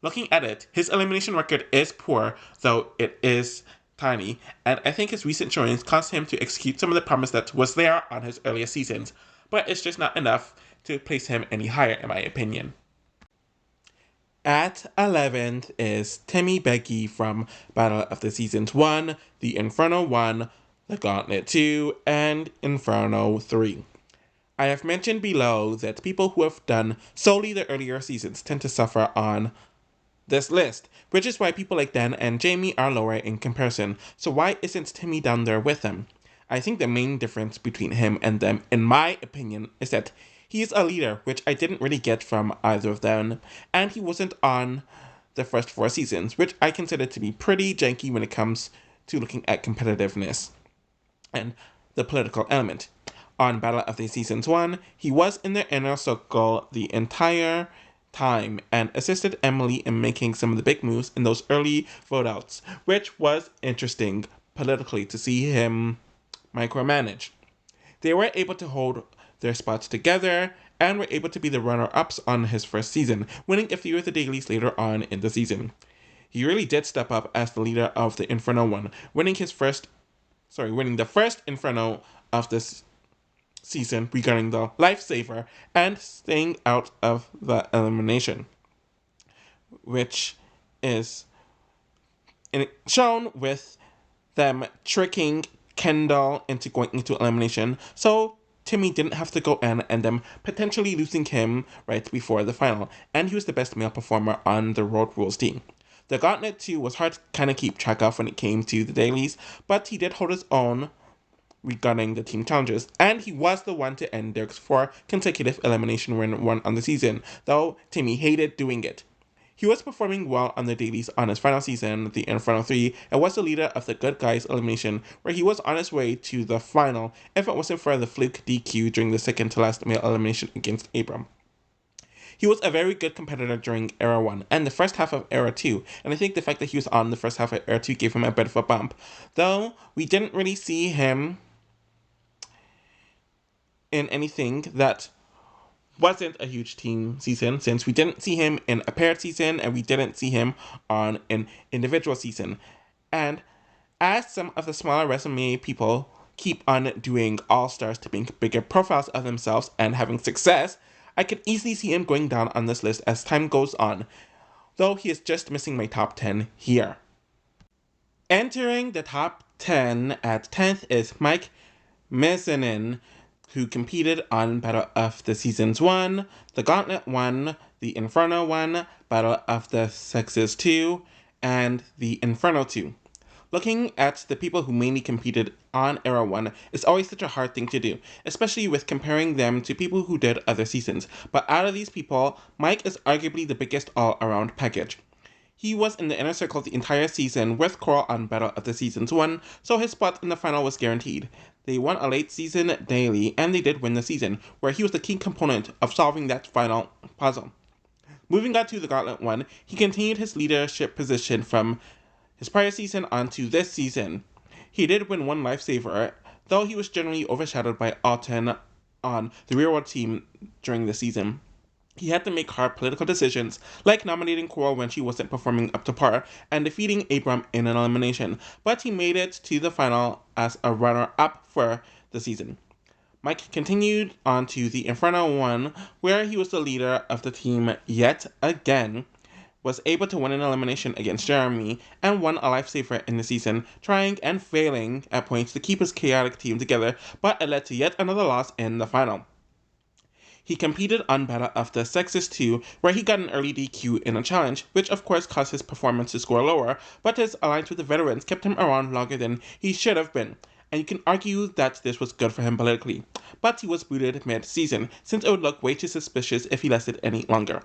Speaker 1: Looking at it, his elimination record is poor, though it is tiny, and I think his recent showings caused him to execute some of the promise that was there on his earlier seasons, but it's just not enough to place him any higher in my opinion. At 11th is Timmy Beggy from Battle of the Seasons 1, the Inferno 1, the Gauntlet 2, and Inferno 3. I have mentioned below that people who have done solely the earlier seasons tend to suffer on this list, which is why people like Dan and Jamie are lower in comparison, so why isn't Timmy down there with them? I think the main difference between him and them, in my opinion, is that he's a leader, which I didn't really get from either of them, and he wasn't on the first 4 seasons, which I consider to be pretty janky when it comes to looking at competitiveness and the political element. On Battle of the Seasons 1, he was in the inner circle the entire time and assisted Emily in making some of the big moves in those early vote-outs, which was interesting politically to see him micromanage. They were able to hold their spots together and were able to be the runner-ups on his first season, winning a few of the dailies later on in the season. He really did step up as the leader of the Inferno 1, winning his first winning the first Inferno of this season regarding the Lifesaver and staying out of the elimination, which is shown with them tricking Kendall into going into elimination, so Timmy didn't have to go in and them potentially losing him right before the final, and he was the best male performer on the Road Rules team. The Gauntlet 2 was hard to kind of keep track of when it came to the dailies, but he did hold his own regarding the team challenges, and he was the one to end Derrick's 4 consecutive elimination run on the season, though Timmy hated doing it. He was performing well on the dailies on his final season, the Inferno 3, and was the leader of the Good Guys elimination, where he was on his way to the final if it wasn't for the fluke DQ during the second to last male elimination against Abram. He was a very good competitor during Era 1 and the first half of Era 2, and I think the fact that he was on the first half of Era 2 gave him a bit of a bump, though we didn't really see him in anything that wasn't a huge team season, since we didn't see him in a paired season and we didn't see him on an individual season. And as some of the smaller resume people keep on doing all-stars to make bigger profiles of themselves and having success, I could easily see him going down on this list as time goes on, though he is just missing my top 10 here. Entering the top 10 at 10th is Mizanin, who competed on Battle of the Seasons 1, the Gauntlet 1, the Inferno 1, Battle of the Sexes 2, and the Inferno 2. Looking at the people who mainly competed on Era 1 is always such a hard thing to do, especially with comparing them to people who did other seasons, but out of these people, Mike is arguably the biggest all-around package. He was in the inner circle the entire season with Coral on Battle of the Seasons 1, so his spot in the final was guaranteed. They won a late season daily, and they did win the season, where he was the key component of solving that final puzzle. Moving on to the Gauntlet 1, he continued his leadership position from his prior season onto this season. He did win one Lifesaver, though he was generally overshadowed by Alton on the Real World team during the season. He had to make hard political decisions, like nominating Coral when she wasn't performing up to par, and defeating Abram in an elimination, but he made it to the final as a runner-up for the season. Mike continued on to the Inferno 1, where he was the leader of the team yet again, was able to win an elimination against Jeremy, and won a Lifesaver in the season, trying and failing at points to keep his chaotic team together, but it led to yet another loss in the final. He competed on Battle of the Sexes 2, where he got an early DQ in a challenge, which of course caused his performance to score lower, but his alliance with the veterans kept him around longer than he should have been, and you can argue that this was good for him politically. But he was booted mid-season, since it would look way too suspicious if he lasted any longer.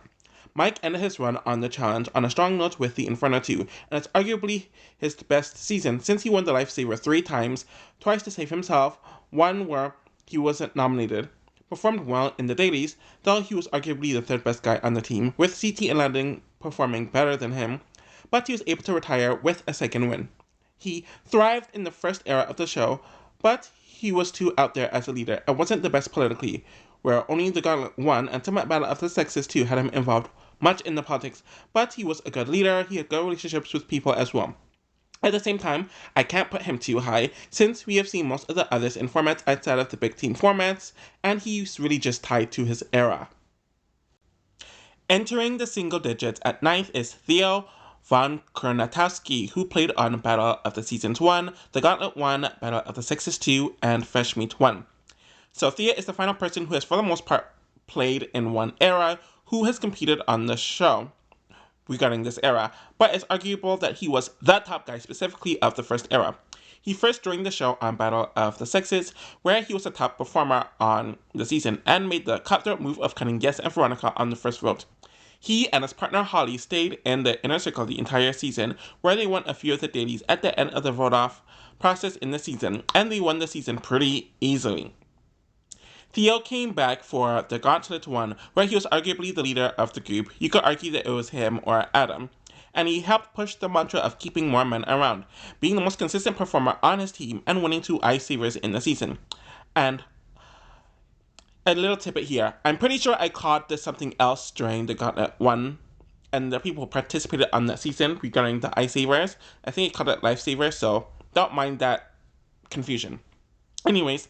Speaker 1: Mike ended his run on the challenge on a strong note with the Inferno 2, and it's arguably his best season, since he won the Lifesaver 3 times, twice to save himself, one where he wasn't nominated, performed well in the dailies, though he was arguably the third best guy on the team, with CT and Landon performing better than him, but he was able to retire with a second win. He thrived in the first era of the show, but he was too out there as a leader and wasn't the best politically, where only the Gauntlet 1 and Ultimate Battle of the Sexes 2 had him involved much in the politics, but he was a good leader, he had good relationships with people as well. At the same time, I can't put him too high, since we have seen most of the others in formats outside of the big team formats, and he's really just tied to his era. Entering the single digits at 9th is Theo von Kernatowski, who played on Battle of the Seasons 1, the Gauntlet 1, Battle of the Sexes 2, and Fresh Meat 1. So Theo is the final person who has for the most part played in one era, who has competed on the show regarding this era, but it's arguable that he was the top guy specifically of the first era. He first joined the show on Battle of the Sexes, where he was the top performer on the season and made the cutthroat move of cutting Yes and Veronica on the first vote. He and his partner Holly stayed in the inner circle the entire season, where they won a few of the dailies at the end of the vote-off process in the season, and they won the season pretty easily. Theo came back for the Gauntlet 1, where he was arguably the leader of the group. You could argue that it was him or Adam, and he helped push the mantra of keeping more men around, being the most consistent performer on his team and winning 2 Ice Savers in the season. And a little tidbit here, I'm pretty sure I called this something else during the Gauntlet 1, and the people who participated on that season regarding the Ice Savers, I think I called it Lifesaver, so don't mind that confusion. Anyways,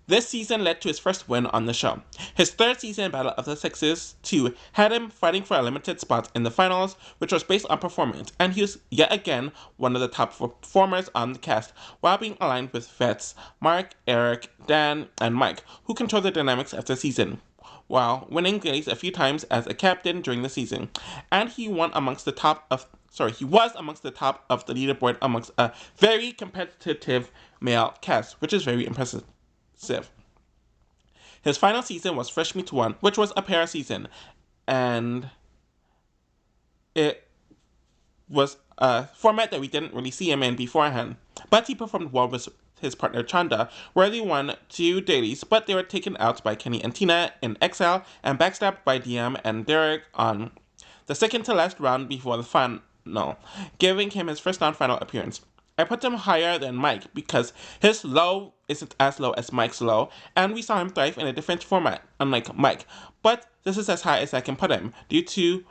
Speaker 1: this season led to his first win on the show. His third season Battle of the Sexes 2 had him fighting for a limited spot in the finals, which was based on performance, and he was yet again one of the top performers on the cast, while being aligned with vets Mark, Eric, Dan, and Mike, who controlled the dynamics of the season, while winning days a few times as a captain during the season. And he was amongst the top of the leaderboard amongst a very competitive male cast, which is very impressive. His final season was Fresh Meat 1, which was a pair season, and it was a format that we didn't really see him in beforehand. But he performed well with his partner Chanda, where they won 2 dailies, but they were taken out by Kenny and Tina in Exile and backstabbed by DM and Derrick on the second to last round before the final, giving him his first non-final appearance. I put him higher than Mike because his low isn't as low as Mike's low, and we saw him thrive in a different format, unlike Mike. But this is as high as I can put him, due to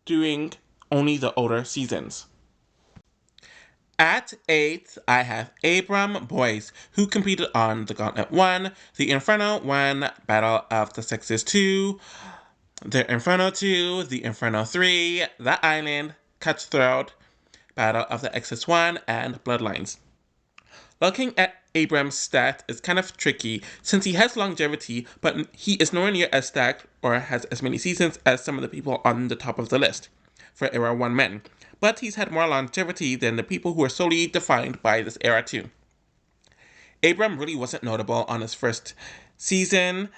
Speaker 1: doing only the older seasons. At 8, I have Abram Boise, who competed on the Gauntlet 1, the Inferno 1, Battle of the Sexes 2, the Inferno 2, the Inferno 3, The Island, Cutthroat, Battle of the Exes 1, and Bloodlines. Looking at Abram's stat is kind of tricky since he has longevity, but he is nowhere near as stacked or has as many seasons as some of the people on the top of the list for Era 1 men. But he's had more longevity than the people who are solely defined by this era too. Abram really wasn't notable on his first season,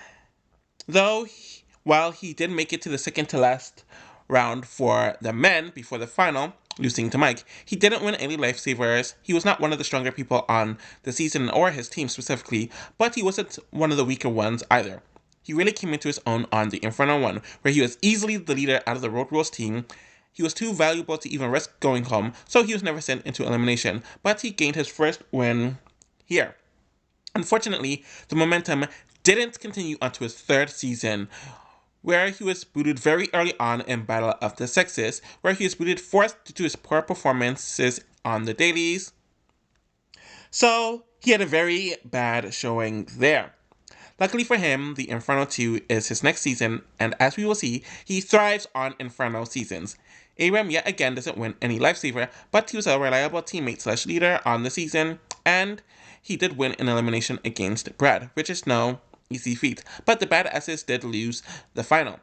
Speaker 1: though while he did make it to the second to last round for the men before the final, losing to Mike, he didn't win any lifesavers. He was not one of the stronger people on the season or his team specifically, but he wasn't one of the weaker ones either. He really came into his own on the Inferno 1, where he was easily the leader out of the Road Rules team. He was too valuable to even risk going home, so he was never sent into elimination, but he gained his first win here. Unfortunately, the momentum didn't continue onto his third season, where he was booted very early on in Battle of the Sexes, where he was booted fourth due to his poor performances on the dailies. So, he had a very bad showing there. Luckily for him, the Inferno 2 is his next season, and as we will see, he thrives on Inferno seasons. Abram yet again doesn't win any lifesaver, but he was a reliable teammate / leader on the season, and he did win an elimination against Brad, which is no easy feat, but the badasses did lose the final.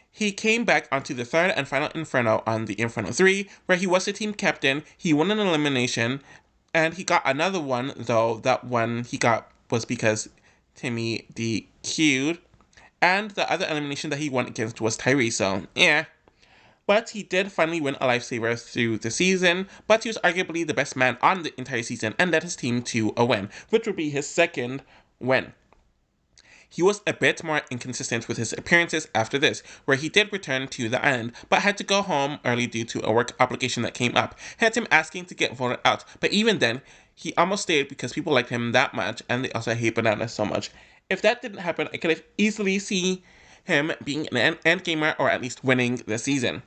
Speaker 1: He came back onto the third and final Inferno on the Inferno 3, where he was the team captain. He won an elimination, and he got another one, though that one he got was because Timmy DQ'd, and the other elimination that he won against was Tyree, so yeah. But he did finally win a lifesaver through the season, but he was arguably the best man on the entire season and led his team to a win, which would be his second win. He was a bit more inconsistent with his appearances after this, where he did return to the island, but had to go home early due to a work obligation that came up, hence him asking to get voted out. But even then, he almost stayed because people liked him that much, and they also hate Bananas so much. If that didn't happen, I could have easily seen him being an end gamer or at least winning the season.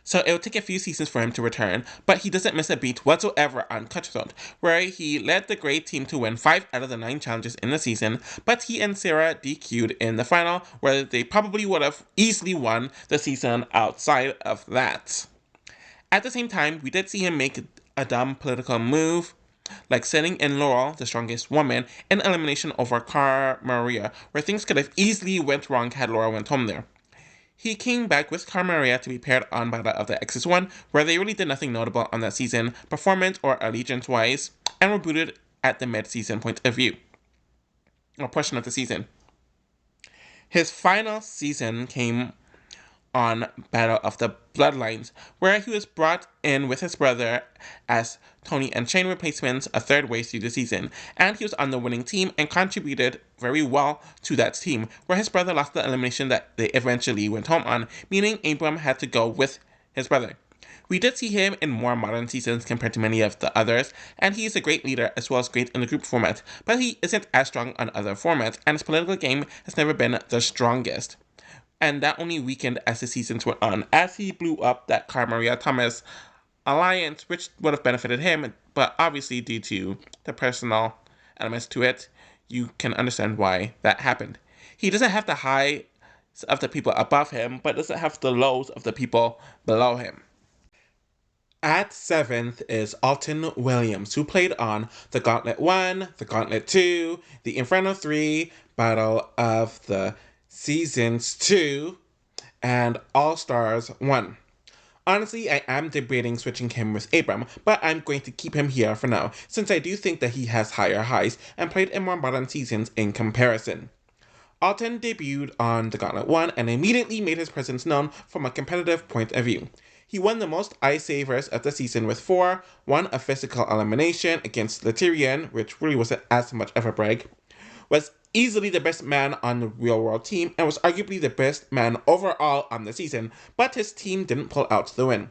Speaker 1: So it would take a few seasons for him to return, but he doesn't miss a beat whatsoever on Cutthroat, where he led the great team to win 5 out of the 9 challenges in the season, but he and Sarah DQ'd in the final, where they probably would have easily won the season outside of that. At the same time, we did see him make a dumb political move, like sending in Laurel, the strongest woman, in elimination over Car Maria, where things could have easily went wrong had Laurel went home there. He came back with Car Maria to be paired on Battle of the Exes 1, where they really did nothing notable on that season, performance or allegiance-wise, and were booted at the mid-season point of view, or portion of the season. His final season came on Battle of the Bloodlines, where he was brought in with his brother as Tony and Shane replacements a third way through the season, and he was on the winning team and contributed very well to that team, where his brother lost the elimination that they eventually went home on, meaning Abram had to go with his brother. We did see him in more modern seasons compared to many of the others, and he is a great leader as well as great in the group format, but he isn't as strong on other formats, and his political game has never been the strongest. And that only weakened as the seasons went on, as he blew up that Car Maria Thomas alliance, which would have benefited him, but obviously due to the personal elements to it, you can understand why that happened. He doesn't have the highs of the people above him, but doesn't have the lows of the people below him. At 7th is Alton Williams, who played on the Gauntlet 1, the Gauntlet 2, the Inferno 3, Battle of the Seasons 2, and All-Stars 1. Honestly, I am debating switching him with Abram, but I'm going to keep him here for now, since I do think that he has higher highs and played in more modern seasons in comparison. Alton debuted on the Gauntlet 1 and immediately made his presence known from a competitive point of view. He won the most ice savers of the season with 4, won a physical elimination against Laterrian, which really wasn't as much of a brag, was easily the best man on the real world team, and was arguably the best man overall on the season, but his team didn't pull out the win.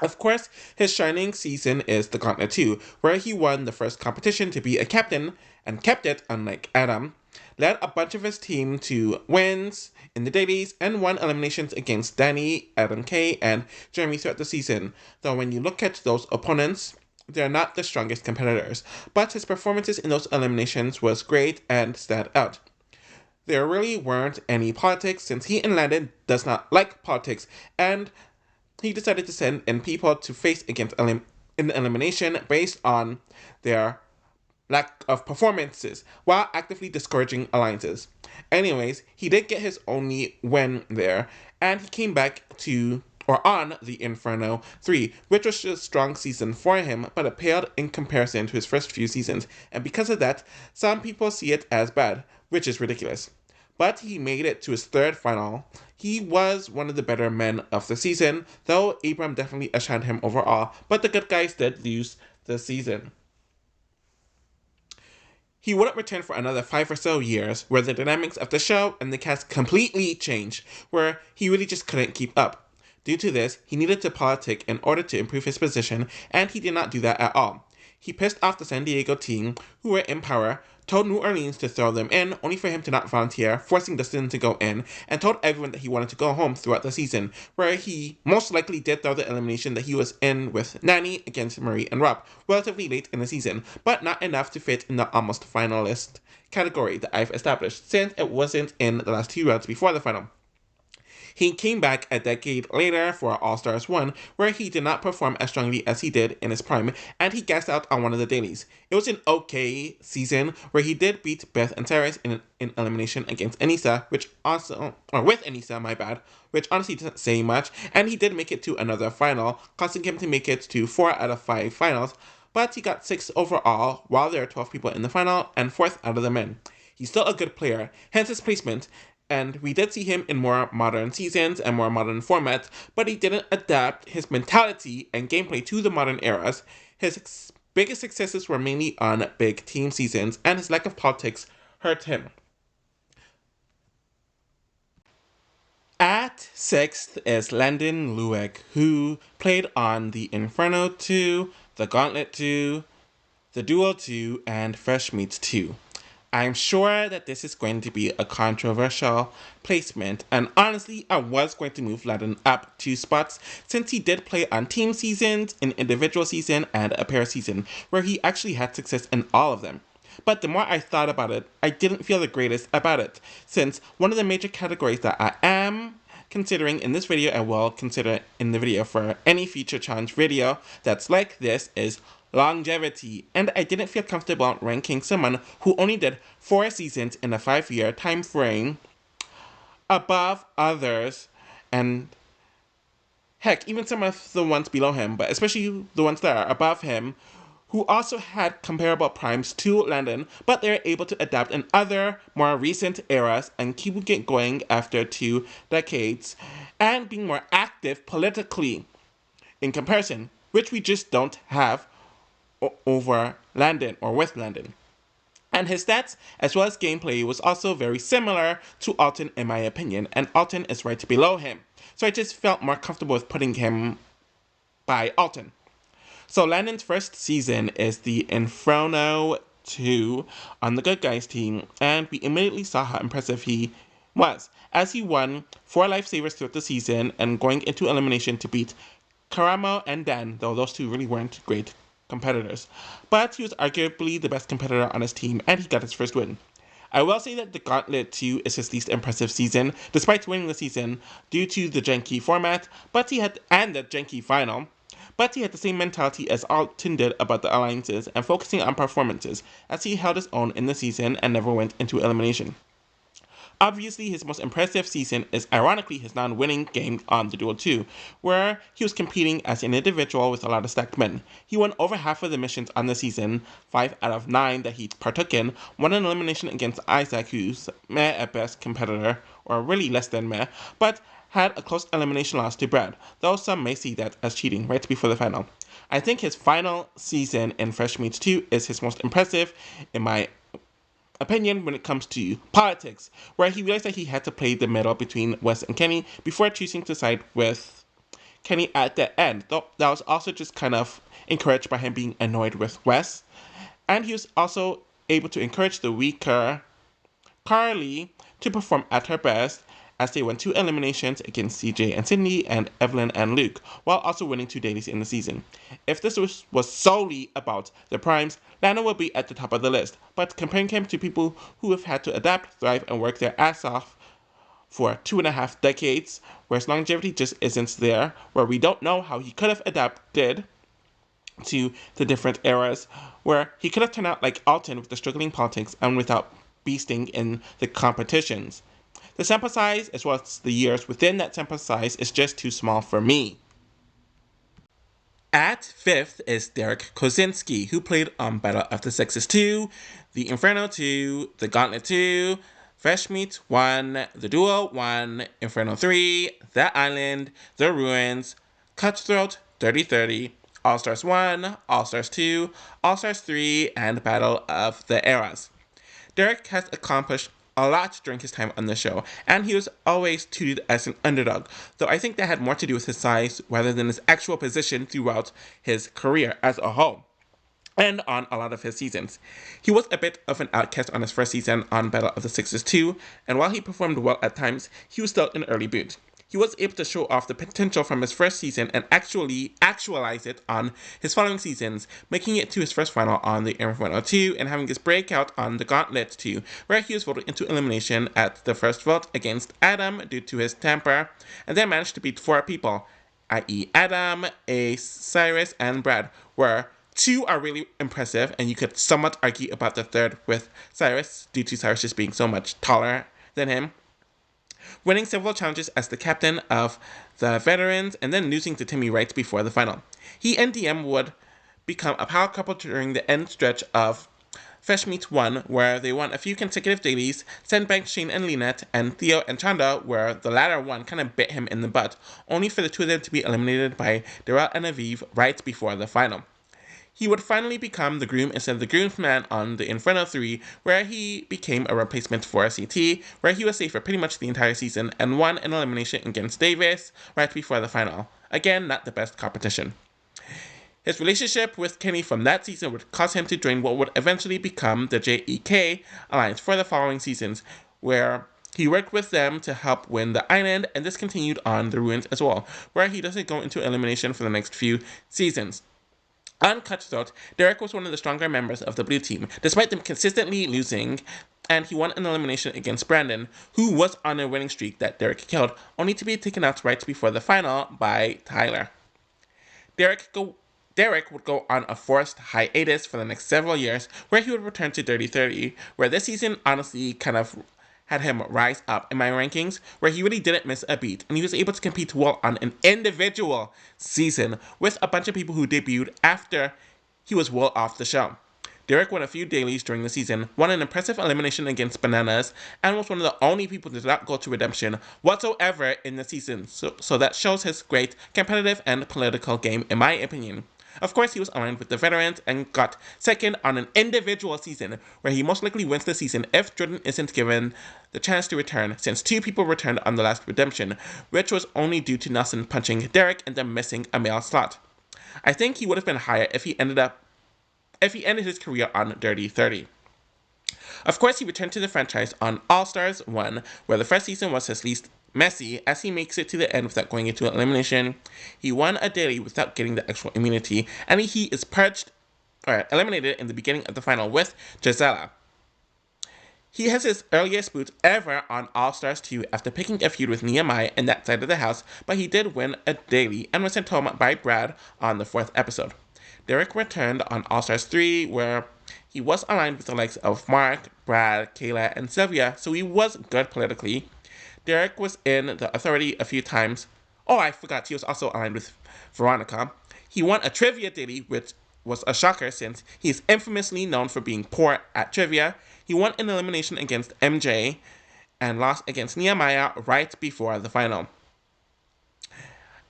Speaker 1: Of course, his shining season is the Gauntlet 2, where he won the first competition to be a captain, and kept it, unlike Adam, led a bunch of his team to wins in the dailies, and won eliminations against Danny, Adam K, and Jeremy throughout the season, though when you look at those opponents, they're not the strongest competitors, but his performances in those eliminations was great and stand out. There really weren't any politics, since he and Landon does not like politics, and he decided to send in people to face against in the elimination based on their lack of performances, while actively discouraging alliances. Anyways, he did get his only win there, and he came back to or on the Inferno 3, which was a strong season for him, but it paled in comparison to his first few seasons, and because of that, some people see it as bad, which is ridiculous. But he made it to his third final. He was one of the better men of the season, though Abram definitely outshined him overall, but the good guys did lose the season. He wouldn't return for another 5 or so years, where the dynamics of the show and the cast completely changed, where he really just couldn't keep up. Due to this, he needed to politic in order to improve his position, and he did not do that at all. He pissed off the San Diego team, who were in power, told New Orleans to throw them in, only for him to not volunteer, forcing Dustin to go in, and told everyone that he wanted to go home throughout the season, where he most likely did throw the elimination that he was in with Nanny against Marie and Rob, relatively late in the season, but not enough to fit in the almost finalist category that I've established, since it wasn't in the last 2 rounds before the final. He came back a decade later for All-Stars 1, where he did not perform as strongly as he did in his prime, and he gassed out on one of the dailies. It was an okay season, where he did beat Beth and Syrus in elimination against Anissa, with Anissa, my bad, which honestly doesn't say much, and he did make it to another final, causing him to make it to 4 out of 5 finals, but he got 6 overall, while there are 12 people in the final, and 4th out of the men. He's still a good player, hence his placement, and we did see him in more modern seasons and more modern formats, but he didn't adapt his mentality and gameplay to the modern eras. His biggest successes were mainly on big team seasons, and his lack of politics hurt him. At 6th is Landon Lueck, who played on the Inferno 2, the Gauntlet 2, the Duel 2, and Fresh Meats 2. I'm sure that this is going to be a controversial placement, and honestly, I was going to move Landon up 2 spots since he did play on team seasons, an individual season, and a pair season, where he actually had success in all of them. But the more I thought about it, I didn't feel the greatest about it, since one of the major categories that I am considering in this video and will consider in the video for any future challenge video that's like this is longevity, and I didn't feel comfortable ranking someone who only did 4 seasons in a 5-year time frame above others, and heck, even some of the ones below him, but especially the ones that are above him, who also had comparable primes to Landon, but they're able to adapt in other, more recent eras and keep it going after 2 decades, and being more active politically in comparison, which we just don't have over Landon or with Landon. And his stats as well as gameplay was also very similar to Alton in my opinion, and Alton is right below him. So I just felt more comfortable with putting him by Alton. So Landon's first season is the Inferno 2 on the Good Guys team, and we immediately saw how impressive he was, as he won 4 lifesavers throughout the season and going into elimination to beat Karamo and Dan, though those two really weren't great competitors. But he was arguably the best competitor on his team, and he got his first win. I will say that the Gauntlet 2 is his least impressive season, despite winning the season due to the janky format, and the janky final. But he had the same mentality as Alton did about the alliances and focusing on performances, as he held his own in the season and never went into elimination. Obviously, his most impressive season is ironically his non-winning game on the Duel 2, where he was competing as an individual with a lot of stacked men. He won over half of the missions on the season, 5 out of 9 that he partook in, won an elimination against Isaac, who's meh at best competitor, or really less than meh, but had a close elimination loss to Brad, though some may see that as cheating right before the final. I think his final season in Fresh Meats 2 is his most impressive, in my opinion, when it comes to politics, where he realized that he had to play the middle between Wes and Kenny before choosing to side with Kenny at the end. Though that was also just kind of encouraged by him being annoyed with Wes. And he was also able to encourage the weaker Carly to perform at her best as they won 2 eliminations against CJ and Sydney and Evelyn and Luke, while also winning 2 dailies in the season. If this was solely about the primes, Lana would be at the top of the list, but comparing him to people who have had to adapt, thrive, and work their ass off for 2.5 decades, where his longevity just isn't there, where we don't know how he could have adapted to the different eras, where he could have turned out like Alton with the struggling politics and without beasting in the competitions. The sample size, as well as the years within that sample size, is just too small for me. At 5th is Derrick Kosinski, who played on Battle of the Sexes 2, the Inferno 2, the Gauntlet 2, Fresh Meat 1, the Duel 1, Inferno 3, The Island, The Ruins, Cutthroat 3030, All-Stars 1, All-Stars 2, All-Stars 3, and Battle of the Eras. Derrick has accomplished a lot during his time on the show, and he was always treated as an underdog, though I think that had more to do with his size rather than his actual position throughout his career as a whole, and on a lot of his seasons. He was a bit of an outcast on his first season on Battle of the Sexes 2, and while he performed well at times, he was still an early boot. He was able to show off the potential from his first season and actualize it on his following seasons, making it to his first final on the Inferno 2 and having his breakout on the Gauntlet 2, where he was voted into elimination at the first vote against Adam due to his temper, and then managed to beat 4 people, i.e. Adam, Ace, Syrus, and Brad, where 2 are really impressive, and you could somewhat argue about the third with Syrus, due to Syrus just being so much taller than him. Winning several challenges as the captain of the veterans, and then losing to Timmy right before the final. He and DM would become a power couple during the end stretch of Fresh Meat 1, where they won a few consecutive dailies, sent back Shane and Lynette, and Theo and Chanda, where the latter one kind of bit him in the butt, only for the 2 of them to be eliminated by Darrell and Aviv right before the final. He would finally become the groom instead of the groomsman on the Inferno 3, where he became a replacement for CT, where he was safe for pretty much the entire season and won an elimination against Davis right before the final. Again, not the best competition. His relationship with Kenny from that season would cause him to join what would eventually become the JEK Alliance for the following seasons, where he worked with them to help win the island, and this continued on the Ruins as well, where he doesn't go into elimination for the next few seasons. On Cutthroat, Derrick was one of the stronger members of the blue team, despite them consistently losing, and he won an elimination against Brandon, who was on a winning streak that Derrick killed, only to be taken out right before the final by Tyler. Derrick would go on a forced hiatus for the next several years, where he would return to Dirty 30, where this season honestly kind of had him rise up in my rankings, where he really didn't miss a beat, and he was able to compete well on an individual season with a bunch of people who debuted after he was well off the show. Derrick won a few dailies during the season, won an impressive elimination against Bananas, and was one of the only people to not go to redemption whatsoever in the season, so that shows his great competitive and political game in my opinion. Of course, he was aligned with the veterans and got second on an individual season, where he most likely wins the season if Jordan isn't given the chance to return, since 2 people returned on the last redemption, which was only due to Nelson punching Derrick and then missing a male slot. I think he would have been higher if he ended his career on Dirty 30. Of course, he returned to the franchise on All-Stars 1, where the first season was his least messy as he makes it to the end without going into elimination. He won a daily without getting the actual immunity, and he is eliminated in the beginning of the final with Gisela. He has his earliest boot ever on All-Stars 2 after picking a feud with Nehemiah in that side of the house, but he did win a daily and was sent home by Brad on the 4th episode. Derrick returned on All-Stars 3, where he was aligned with the likes of Mark, Brad, Kayla, and Sylvia, so he was good politically. Derrick was in the Authority a few times. Oh, I forgot, he was also aligned with Veronica. He won a trivia daily, which was a shocker since he is infamously known for being poor at trivia. He won an elimination against MJ and lost against Nehemiah right before the final.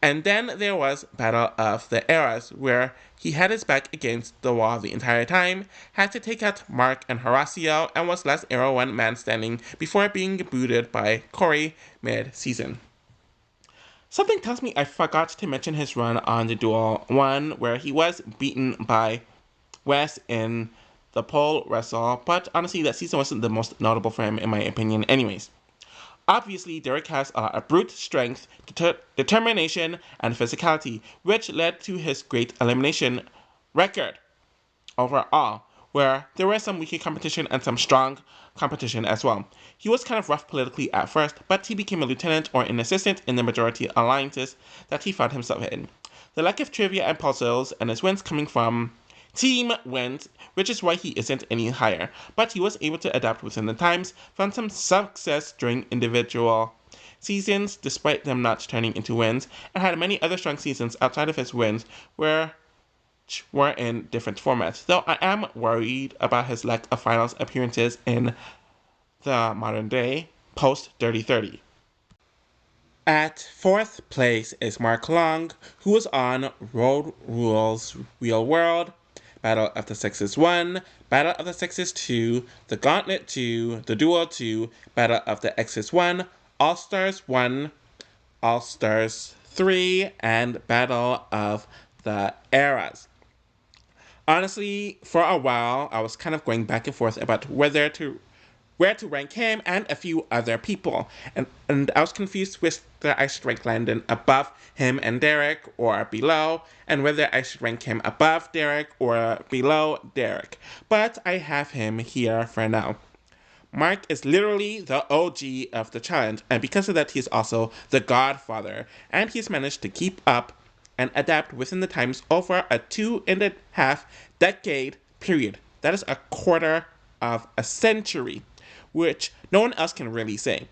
Speaker 1: And then there was Battle of the Eras, where he had his back against the wall the entire time, had to take out Mark and Horacio, and was last Era 1 man standing before being booted by Corey mid-season. Something tells me I forgot to mention his run on the Duel 1, where he was beaten by Wes in the pole wrestle, but honestly that season wasn't the most notable for him in my opinion anyways. Obviously, Derrick has a brute strength, determination, and physicality, which led to his great elimination record overall, where there was some weaker competition and some strong competition as well. He was kind of rough politically at first, but he became a lieutenant or an assistant in the majority alliances that he found himself in. The lack of trivia and puzzles and his wins coming from team wins, which is why he isn't any higher, but he was able to adapt within the times, found some success during individual seasons despite them not turning into wins, and had many other strong seasons outside of his wins where were in different formats, though I am worried about his lack of finals appearances in the modern day post Dirty 30. At 4th place is Mark Long, who was on Road Rules Real World, Battle of the Sexes 1, Battle of the Sexes 2, The Gauntlet 2, The Duel 2, Battle of the X's 1, All-Stars 1, All-Stars 3, and Battle of the Eras. Honestly, for a while, I was kind of going back and forth about where to rank him and a few other people. And I was confused whether I should rank Landon above him and Derrick or below, and whether I should rank him above Derrick or below Derrick. But I have him here for now. Mark is literally the OG of the challenge, and because of that, he's also the godfather, and he's managed to keep up and adapt within the times over a 2.5 decade period. That is a quarter of a century, which no one else can really say.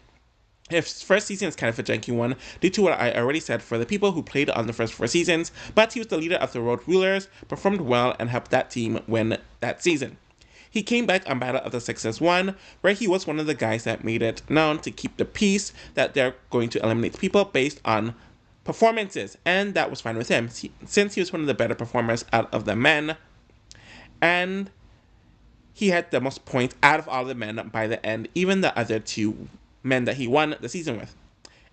Speaker 1: His first season is kind of a janky one due to what I already said for the people who played on the first 4 seasons, but he was the leader of the Road Rulers, performed well, and helped that team win that season. He came back on Battle of the Sexes 1, where he was one of the guys that made it known to keep the peace that they're going to eliminate people based on performances, and that was fine with him, since he was one of the better performers out of the men, and he had the most points out of all the men by the end, even the other 2 men that he won the season with.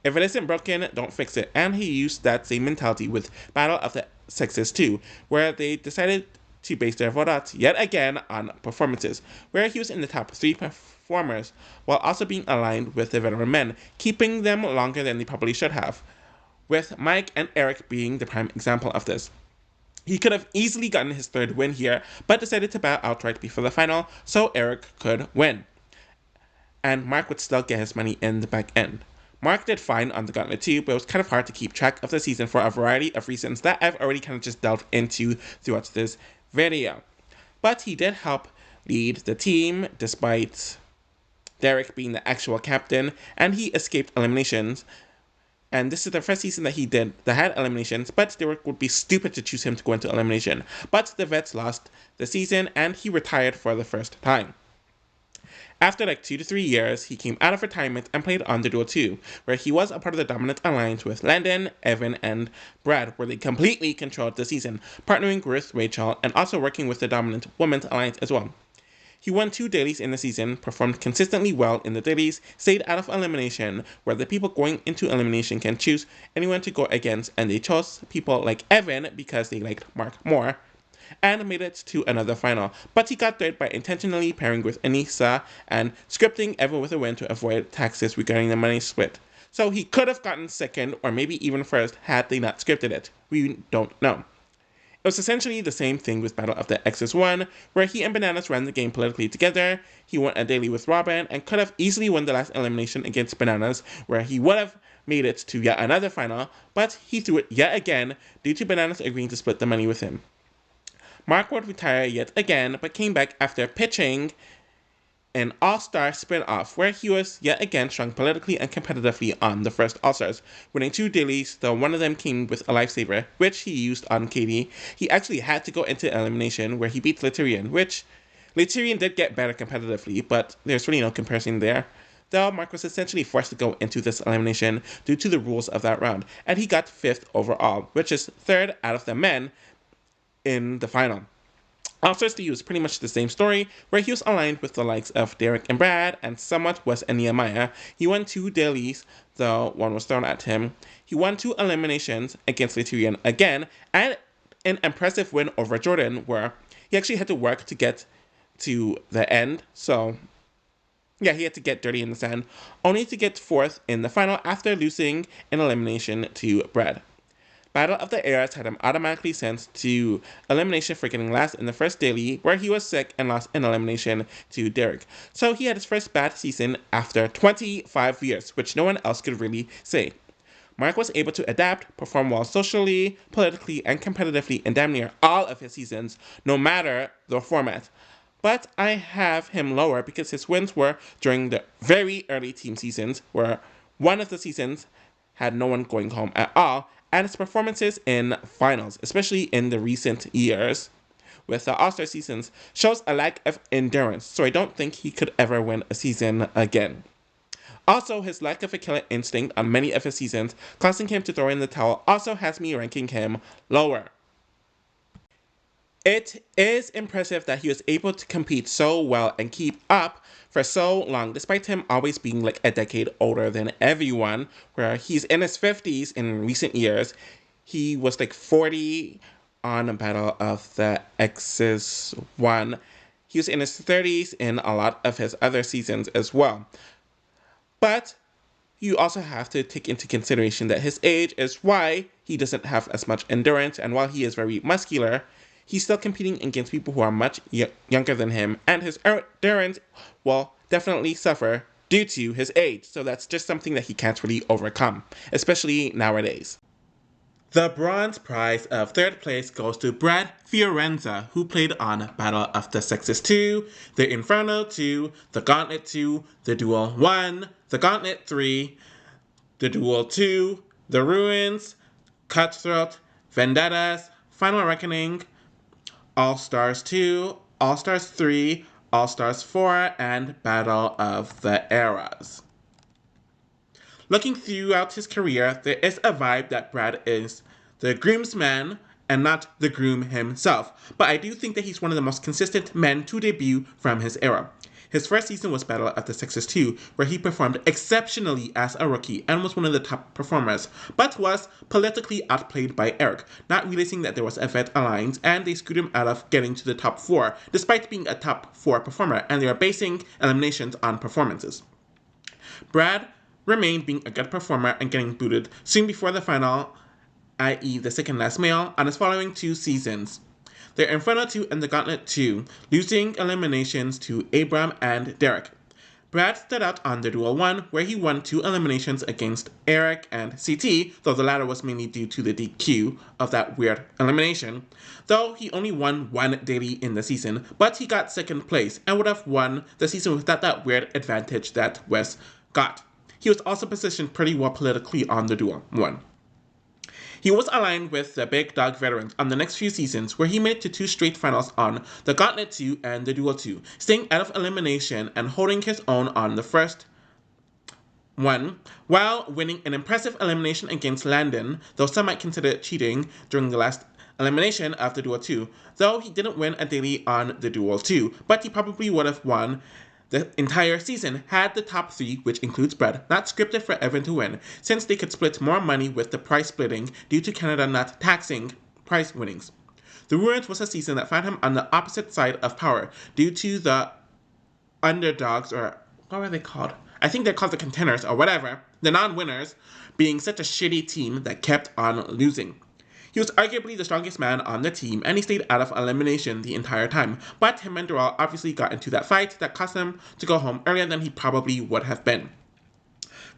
Speaker 1: If it isn't broken, don't fix it, and he used that same mentality with Battle of the Sexes 2, where they decided to base their vote yet again on performances, where he was in the top 3 performers, while also being aligned with the veteran men, keeping them longer than they probably should have, with Mike and Eric being the prime example of this. He could have easily gotten his 3rd win here, but decided to bow outright before the final, so Eric could win. And Mark would still get his money in the back end. Mark did fine on the Gauntlet 2, but it was kind of hard to keep track of the season for a variety of reasons that I've already kind of just delved into throughout this video. But he did help lead the team, despite Derrick being the actual captain, and he escaped eliminations. And this is the first season that he did that had eliminations, but Derrick would be stupid to choose him to go into elimination. But the vets lost the season, and he retired for the first time. After like 2 to 3 years, he came out of retirement and played on the Duel 2, where he was a part of the dominant alliance with Landon, Evan, and Brad, where they completely controlled the season, partnering with Rachel and also working with the dominant women's alliance as well. He won 2 dailies in the season, performed consistently well in the dailies, stayed out of elimination, where the people going into elimination can choose anyone to go against, and they chose people like Evan because they liked Mark more, and made it to another final. But he got third by intentionally pairing with Anissa and scripting Evan with a win to avoid taxes regarding the money split. So he could have gotten second or maybe even first had they not scripted it. We don't know. It was essentially the same thing with Battle of the X's1, where he and Bananas ran the game politically together. He won a daily with Robin and could have easily won the last elimination against Bananas, where he would have made it to yet another final, but he threw it yet again due to Bananas agreeing to split the money with him. Mark would retire yet again, but came back after pitching an All-Star spin-off, where he was yet again strong politically and competitively on the first All-Stars, winning 2 dailies, though one of them came with a lifesaver, which he used on Katie. He actually had to go into elimination, where he beat Laterrian, which Laterrian did get better competitively, but there's really no comparison there. Though Mark was essentially forced to go into this elimination due to the rules of that round, and he got 5th overall, which is 3rd out of the men in the final. All-Stars 3 was pretty much the same story, where he was aligned with the likes of Derrick and Brad, and somewhat was a Nehemiah. He won 2 dailies, though one was thrown at him. He won 2 eliminations against Laterrian again, and an impressive win over Jordan, where he actually had to work to get to the end, so yeah, he had to get dirty in the sand, only to get 4th in the final after losing an elimination to Brad. Battle of the Eras had him automatically sent to elimination for getting last in the first daily, where he was sick and lost an elimination to Derrick. So he had his first bad season after 25 years, which no one else could really say. Mark was able to adapt, perform well socially, politically, and competitively in damn near all of his seasons, no matter the format. But I have him lower because his wins were during the very early team seasons, where one of the seasons had no one going home at all, and his performances in finals, especially in the recent years with the All-Star seasons, shows a lack of endurance, so I don't think he could ever win a season again. Also, his lack of a killer instinct on many of his seasons, causing him to throw in the towel, also has me ranking him lower. It is impressive that he was able to compete so well and keep up for so long, despite him always being like a decade older than everyone, where he's in his 50s in recent years. He was like 40 on Battle of the X's 1. He was in his 30s in a lot of his other seasons as well. But you also have to take into consideration that his age is why he doesn't have as much endurance, and while he is very muscular, he's still competing against people who are much younger than him, and his endurance will definitely suffer due to his age. So that's just something that he can't really overcome, especially nowadays. The bronze prize of 3rd place goes to Brad Fiorenza, who played on Battle of the Sexes 2, the Inferno 2, the Gauntlet 2, the Duel 1, the Gauntlet 3, the Duel 2, the Ruins, Cutthroat, Vendettas, Final Reckoning, All-Stars 2, All-Stars 3, All-Stars 4, and Battle of the Eras. Looking throughout his career, there is a vibe that Brad is the groomsman and not the groom himself, but I do think that he's one of the most consistent men to debut from his era. His first season was Battle of the Sexes 2, where he performed exceptionally as a rookie and was one of the top performers, but was politically outplayed by Eric, not realizing that there was a vet alliance, and they screwed him out of getting to the top 4, despite being a top 4 performer, and they were basing eliminations on performances. Brad remained being a good performer and getting booted soon before the final, i.e. the second last male, on his following 2 seasons. The Inferno 2 and the Gauntlet 2, losing eliminations to Abram and Derrick. Brad stood out on the Duel 1, where he won 2 eliminations against Eric and CT, though the latter was mainly due to the DQ of that weird elimination, though he only won 1 daily in the season, but he got 2nd place and would have won the season without that weird advantage that Wes got. He was also positioned pretty well politically on the Duel 1. He was aligned with the Big Dog veterans on the next few seasons, where he made it to 2 straight finals on the Gauntlet 2 and the Duel 2, staying out of elimination and holding his own on the first one, while winning an impressive elimination against Landon, though some might consider it cheating during the last elimination of the Duel 2, though he didn't win a daily on the Duel 2, but he probably would have won the entire season had the top 3, which includes Brad, not scripted for Evan to win, since they could split more money with the prize splitting due to Canada not taxing prize winnings. The Ruins was a season that found him on the opposite side of power due to the underdogs, or what were they called? I think they're called the contenders or whatever, the non-winners, being such a shitty team that kept on losing. He was arguably the strongest man on the team, and he stayed out of elimination the entire time, but him and Darrell obviously got into that fight that caused him to go home earlier than he probably would have been.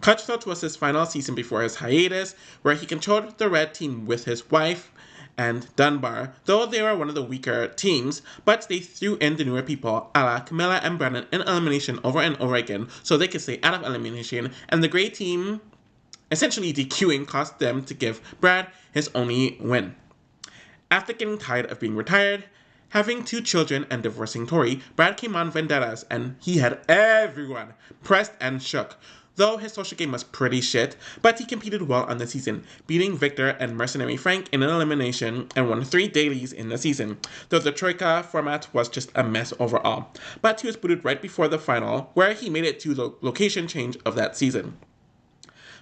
Speaker 1: Cutthroat was his final season before his hiatus, where he controlled the red team with his wife and Dunbar, though they were one of the weaker teams, but they threw in the newer people, a la Camilla and Brennan, in elimination over and over again, so they could stay out of elimination, and the grey team essentially DQing caused them to give Brad his only win. After getting tired of being retired, having 2 children, and divorcing Tori, Brad came on vendettas, and he had everyone pressed and shook. Though his social game was pretty shit, but he competed well on the season, beating Victor and Mercenary Frank in an elimination and won 3 dailies in the season, though the Troika format was just a mess overall. But he was booted right before the final, where he made it to the location change of that season.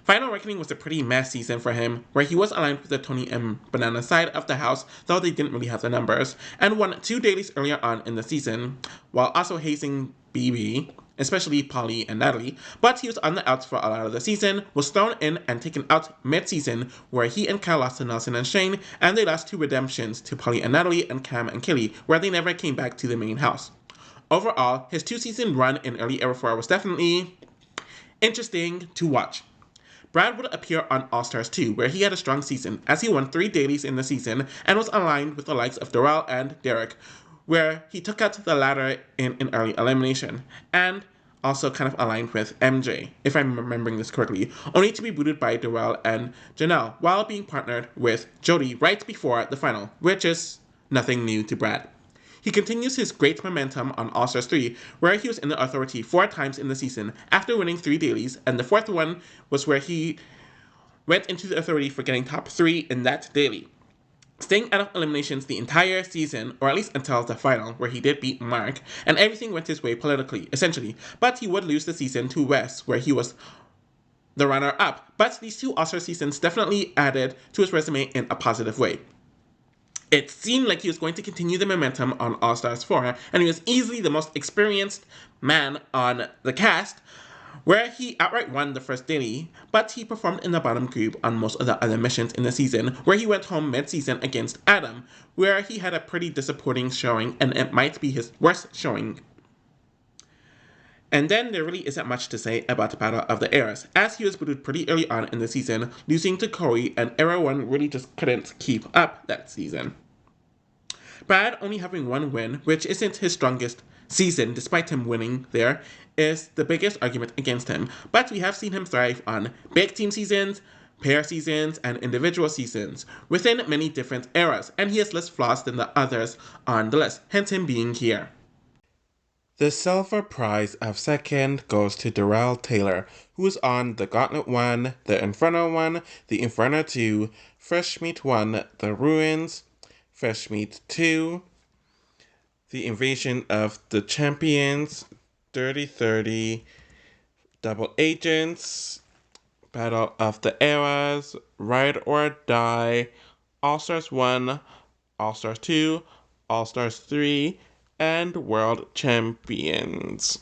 Speaker 1: Final Reckoning was a pretty mess season for him, where he was aligned with the Tony and Banana side of the house, though they didn't really have the numbers, and won 2 dailies earlier on in the season, while also hazing BB, especially Polly and Natalie, but he was on the outs for a lot of the season, was thrown in and taken out mid-season, where he and Kyle lost to Nelson and Shane, and they lost 2 redemptions to Polly and Natalie and Cam and Kelly, where they never came back to the main house. Overall, his 2-season run in early Era 4 was definitely interesting to watch. Brad would appear on All-Stars 2, where he had a strong season, as he won 3 dailies in the season and was aligned with the likes of Darrell and Derrick, where he took out the latter in an early elimination, and also kind of aligned with MJ, if I'm remembering this correctly, only to be booted by Darrell and Janelle, while being partnered with Jody right before the final, which is nothing new to Brad. He continues his great momentum on All-Stars 3, where he was in the Authority 4 times in the season after winning 3 dailies, and the 4th one was where he went into the Authority for getting top 3 in that daily, staying out of eliminations the entire season, or at least until the final, where he did beat Mark, and everything went his way politically, essentially, but he would lose the season to Wes, where he was the runner-up, but these 2 All-Star seasons definitely added to his resume in a positive way. It seemed like he was going to continue the momentum on All-Stars 4, and he was easily the most experienced man on the cast, where he outright won the first daily, but he performed in the bottom group on most of the other missions in the season, where he went home mid-season against Adam, where he had a pretty disappointing showing, and it might be his worst showing. And then there really isn't much to say about the Battle of the Eras, as he was booted pretty early on in the season, losing to Corey, and Era 1 really just couldn't keep up that season. Brad only having 1 win, which isn't his strongest season despite him winning there, is the biggest argument against him, but we have seen him thrive on big team seasons, pair seasons, and individual seasons within many different eras, and he has less flaws than the others on the list, hence him being here. The silver prize of second goes to Darrell Taylor, who was on the Gauntlet 1, the Inferno 1, the Inferno 2, Fresh Meat 1, the Ruins, Fresh Meat 2, the Invasion of the Champions, Dirty 30, Double Agents, Battle of the Eras, Ride or Die, All-Stars 1, All-Stars 2, All-Stars 3, and World Champions.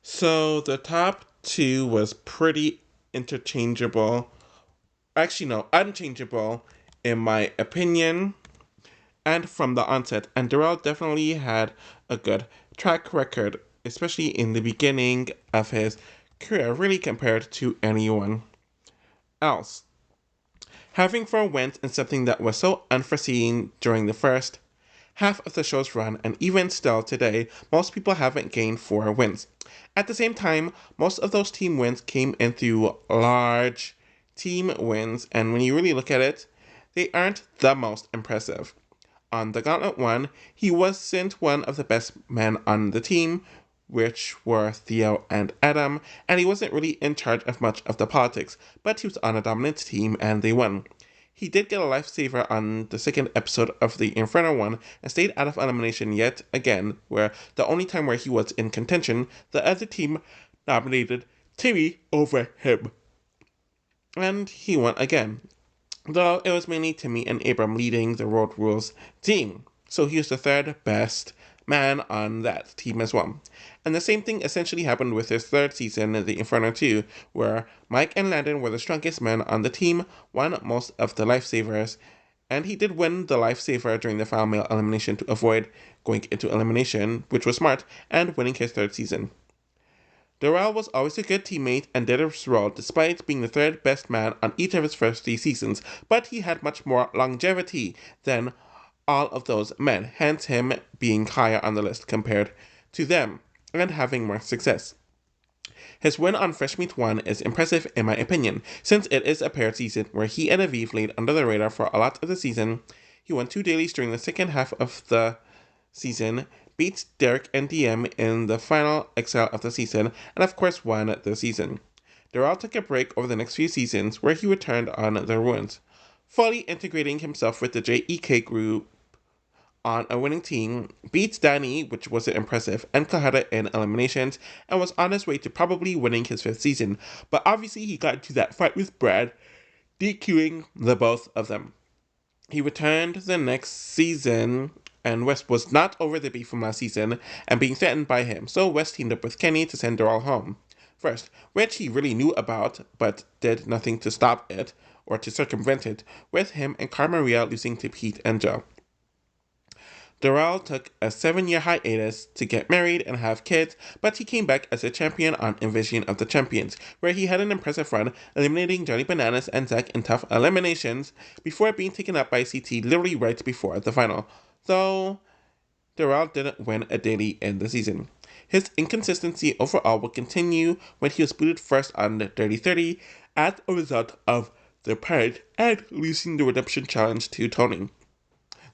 Speaker 1: So the top 2 was pretty interchangeable. Actually, no, unchangeable in my opinion. And from the onset, and Darrell definitely had a good track record, especially in the beginning of his career, really compared to anyone else. Having 4 wins in something that was so unforeseen during the first half of the show's run, and even still today, most people haven't gained 4 wins. At the same time, most of those team wins came in through large team wins, and when you really look at it, they aren't the most impressive. On the Gauntlet 1, he wasn't one of the best men on the team, which were Theo and Adam, and he wasn't really in charge of much of the politics, but he was on a dominant team and they won. He did get a lifesaver on the 2nd episode of the Inferno 1 and stayed out of elimination yet again, where the only time where he was in contention, the other team nominated Timmy over him. And he won again, though it was mainly Timmy and Abram leading the Road Rules team, so he was the 3rd best man on that team as well. And the same thing essentially happened with his third season, the Inferno 2, where Mike and Landon were the strongest men on the team, won most of the lifesavers, and he did win the lifesaver during the final male elimination to avoid going into elimination, which was smart, and winning his third season. Darrell was always a good teammate and did his role despite being the third best man on each of his first 3 seasons, but he had much more longevity than all of those men, hence him being higher on the list compared to them and having more success. His win on Fresh Meat 1 is impressive in my opinion, since it is a paired season where he and Aviv laid under the radar for a lot of the season. He won 2 dailies during the second half of the season, beat Derrick and DM in the final Excel of the season, and of course won the season. Darrell took a break over the next few seasons where he returned on the ruins, fully integrating himself with the JEK group on a winning team, beats Danny, which was impressive, and Kahara in eliminations, and was on his way to probably winning his 5th season, but obviously he got into that fight with Brad, DQing the both of them. He returned the next season, and West was not over the beef from last season and being threatened by him, so West teamed up with Kenny to send Darrell home. First, which he really knew about, but did nothing to stop it, or to circumvent it, with him and Carmaria losing to Pete and Joe. Darrell took a 7-year hiatus to get married and have kids, but he came back as a champion on Invasion of the Champions, where he had an impressive run, eliminating Johnny Bananas and Zach in tough eliminations, before being taken up by CT literally right before the final, though Darrell didn't win a daily in the season. His inconsistency overall would continue when he was booted first on Dirty 30 as a result of the purge and losing the Redemption Challenge to Tony.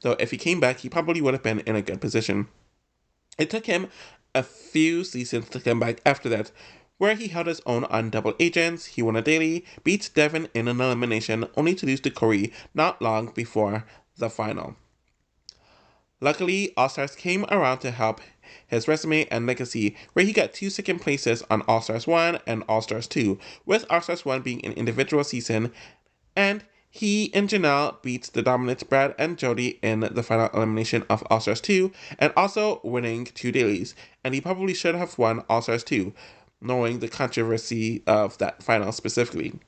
Speaker 1: Though if he came back, he probably would have been in a good position. It took him a few seasons to come back after that, where he held his own on Double Agents, he won a daily, beat Devin in an elimination, only to lose to Corey not long before the final. Luckily, All-Stars came around to help his resume and legacy, where he got 2 second places on All-Stars 1 and All-Stars 2, with All-Stars 1 being an individual season, and he and Janelle beat the dominant Brad and Jody in the final elimination of All-Stars 2, and also winning 2 dailies, and he probably should have won All-Stars 2, knowing the controversy of that final specifically.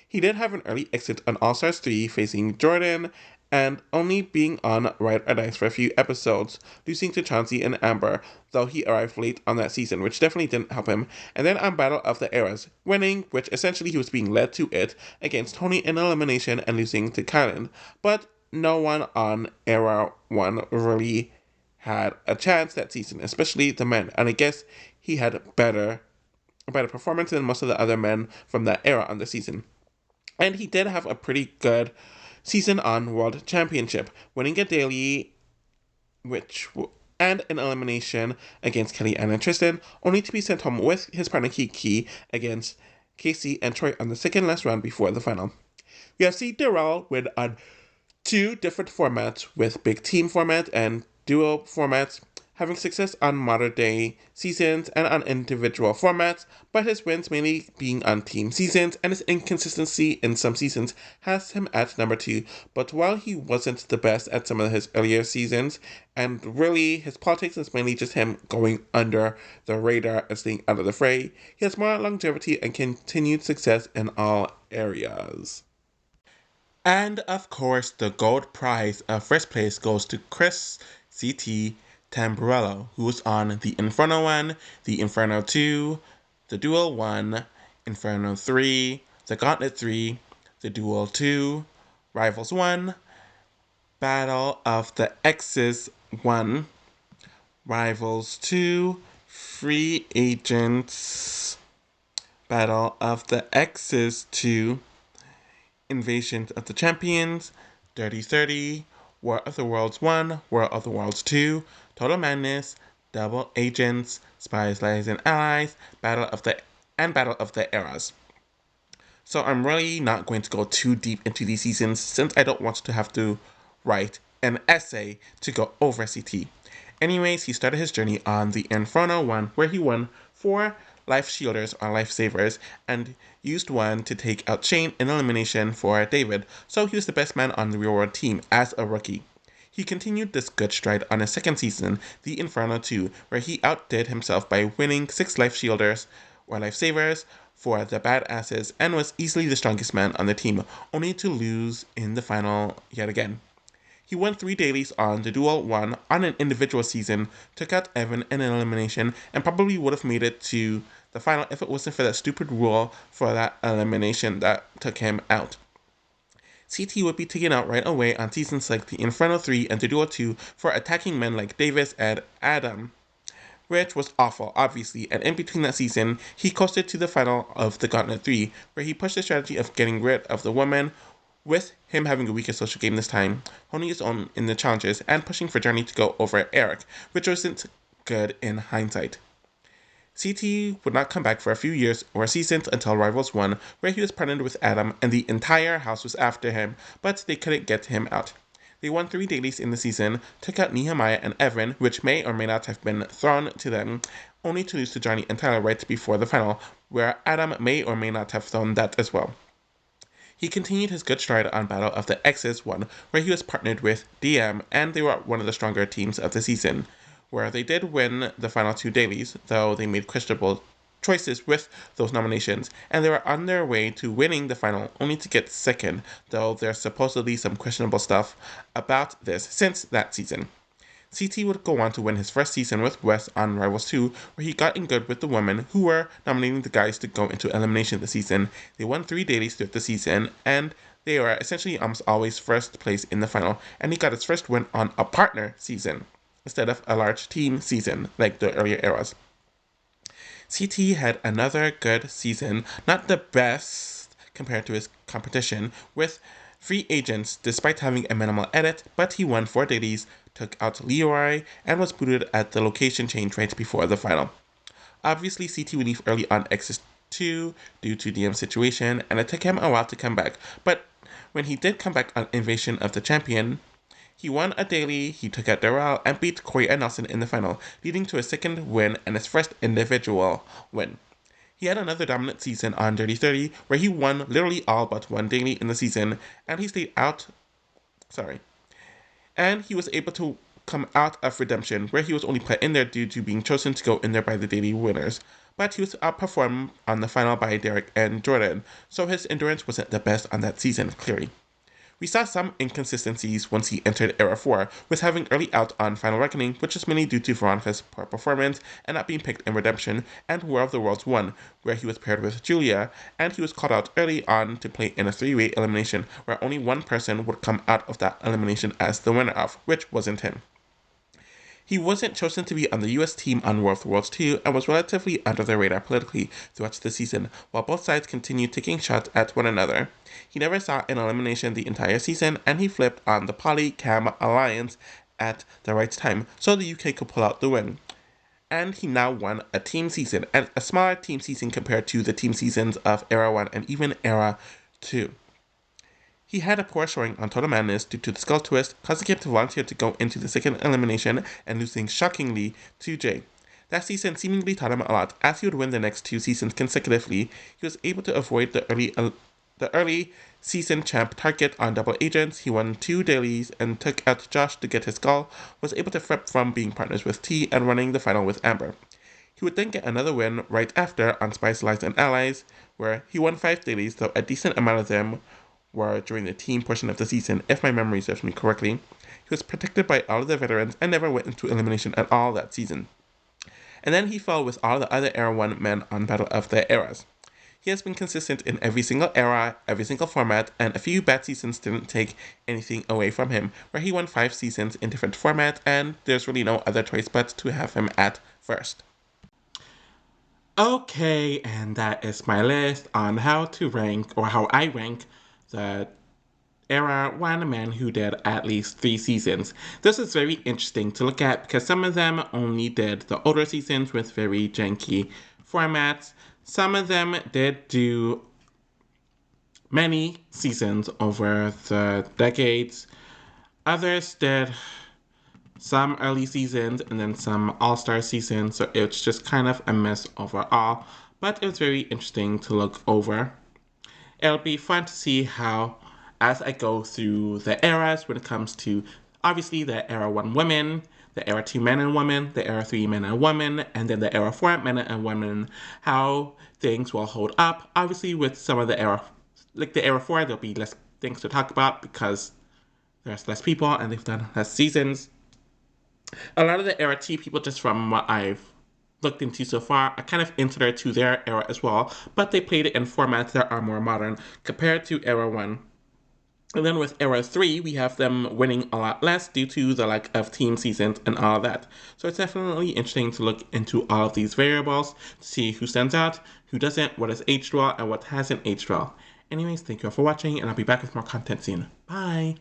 Speaker 1: He did have an early exit on All-Stars 3 facing Jordan, and only being on Ride or Dice for a few episodes, losing to Chauncey and Amber, though he arrived late on that season, which definitely didn't help him, and then on Battle of the Eras, winning, which essentially he was being led to it, against Tony in elimination and losing to Kylan, but no one on Era 1 really had a chance that season, especially the men, and I guess he had a better performance than most of the other men from that era on the season. And he did have a pretty good season on World Championship, winning a daily, and an elimination against Kelly Ann and Tristan, only to be sent home with his partner Kiki against Casey and Troy on the second last round before the final. We have seen Darrell win on 2 different formats, with big team format and duo formats, having success on modern day seasons and on individual formats, but his wins mainly being on team seasons, and his inconsistency in some seasons has him at number 2. But while he wasn't the best at some of his earlier seasons, and really his politics is mainly just him going under the radar and staying out of the fray, he has more longevity and continued success in all areas. And of course, the gold prize of first place goes to Chris CT Tamburello, who was on the Inferno 1, the Inferno 2, the Duel 1, Inferno 3, the Gauntlet 3, the Duel 2, Rivals 1, Battle of the X's 1, Rivals 2, Free Agents, Battle of the X's 2, Invasion of the Champions, Dirty 30, War of the Worlds 1, War of the Worlds 2, Total Madness, Double Agents, Spies, Lies, and Allies, Battle of the Eras. So I'm really not going to go too deep into these seasons since I don't want to have to write an essay to go over CT. Anyways, he started his journey on the Inferno 1, where he won 4 life shielders or lifesavers and used one to take out Shane in elimination for David, so he was the best man on the real world team as a rookie. He continued this good stride on his second season, the Inferno 2, where he outdid himself by winning 6 life shielders, or lifesavers, for the badasses and was easily the strongest man on the team, only to lose in the final yet again. He won 3 dailies on the dual 1 on an individual season, took out Evan in an elimination, and probably would have made it to the final if it wasn't for that stupid rule for that elimination that took him out. CT would be taken out right away on seasons like the Inferno 3 and the Duel 2 for attacking men like Davis and Adam, which was awful, obviously, and in between that season, he coasted to the final of the Gauntlet 3, where he pushed the strategy of getting rid of the woman, with him having a weaker social game this time, honing his own in the challenges, and pushing for Journey to go over Eric, which wasn't good in hindsight. CT would not come back for a few years or seasons until Rivals 1, where he was partnered with Adam and the entire house was after him, but they couldn't get him out. They won 3 dailies in the season, took out Nehemiah and Evan, which may or may not have been thrown to them, only to lose to Johnny and Tyler right before the final, where Adam may or may not have thrown that as well. He continued his good stride on Battle of the X's 1, where he was partnered with DM, and they were one of the stronger teams of the season, where they did win the final 2 dailies, though they made questionable choices with those nominations, and they were on their way to winning the final, only to get second, though there's supposedly some questionable stuff about this since that season. CT would go on to win his first season with Wes on Rivals 2, where he got in good with the women who were nominating the guys to go into elimination this season. They won 3 dailies throughout the season, and they were essentially almost always first place in the final, and he got his first win on a partner season, instead of a large team season like the earlier eras. CT had another good season, not the best compared to his competition, with free agents despite having a minimal edit, but he won 4 dailies, took out Leroy, and was booted at the location change right before the final. Obviously, CT would leave early on X's 2 due to DM's situation, and it took him a while to come back, but when he did come back on Invasion of the Champion, he won a daily, he took out Darrell, and beat Corey and Nelson in the final, leading to his second win and his first individual win. He had another dominant season on Dirty 30, where he won literally all but 1 daily in the season, and he stayed out. And he was able to come out of Redemption, where he was only put in there due to being chosen to go in there by the daily winners. But he was outperformed on the final by Derrick and Jordan, so his endurance wasn't the best on that season, clearly. We saw some inconsistencies once he entered Era 4, with having early out on Final Reckoning, which is mainly due to Veronica's poor performance and not being picked in Redemption, and War of the Worlds 1, where he was paired with Julia, and he was called out early on to play in a 3-way elimination, where only one person would come out of that elimination as the winner of, which wasn't him. He wasn't chosen to be on the US team on War of the Worlds 2 and was relatively under the radar politically throughout the season, while both sides continued taking shots at one another. He never saw an elimination the entire season, and he flipped on the Poly-Cam alliance at the right time, so the UK could pull out the win. And he now won a team season, and a smaller team season compared to the team seasons of Era 1 and even Era 2. He had a poor showing on Total Madness due to the skull twist, causing him to volunteer to go into the second elimination and losing shockingly to Jay. That season seemingly taught him a lot, as he would win the next 2 seasons consecutively. He was able to avoid the early season champ target on Double Agents. He won 2 dailies and took out Josh to get his skull, was able to flip from being partners with T and running the final with Amber. He would then get another win right after on Spice Lies and Allies, where he won 5 dailies, though a decent amount of them were during the team portion of the season, if my memory serves me correctly. He was protected by all of the veterans and never went into elimination at all that season. And then he fell with all the other Era 1 men on Battle of the Eras. He has been consistent in every single era, every single format, and a few bad seasons didn't take anything away from him, where he won 5 seasons in different formats, and there's really no other choice but to have him at first. Okay, and that is my list on how to rank, or how I rank, the Era 1 men who did at least 3 seasons. This is very interesting to look at because some of them only did the older seasons with very janky formats. Some of them did do many seasons over the decades. Others did some early seasons and then some all-star seasons, so it's just kind of a mess overall, but it was very interesting to look over. It'll be fun to see how, as I go through the eras when it comes to obviously the Era 1 women, the Era 2 men and women, the Era 3 men and women, and then the Era 4 men and women, how things will hold up. Obviously with some of the Era, like the Era 4, there'll be less things to talk about because there's less people and they've done less seasons. A lot of the Era 2 people, just from what I've looked into so far, are kind of insular to their era as well, but they played it in formats that are more modern compared to Era 1. And then with Era 3, we have them winning a lot less due to the lack of team seasons and all of that. So it's definitely interesting to look into all of these variables to see who stands out, who doesn't, what has aged well, and what hasn't aged well. Anyways, thank you all for watching, and I'll be back with more content soon. Bye!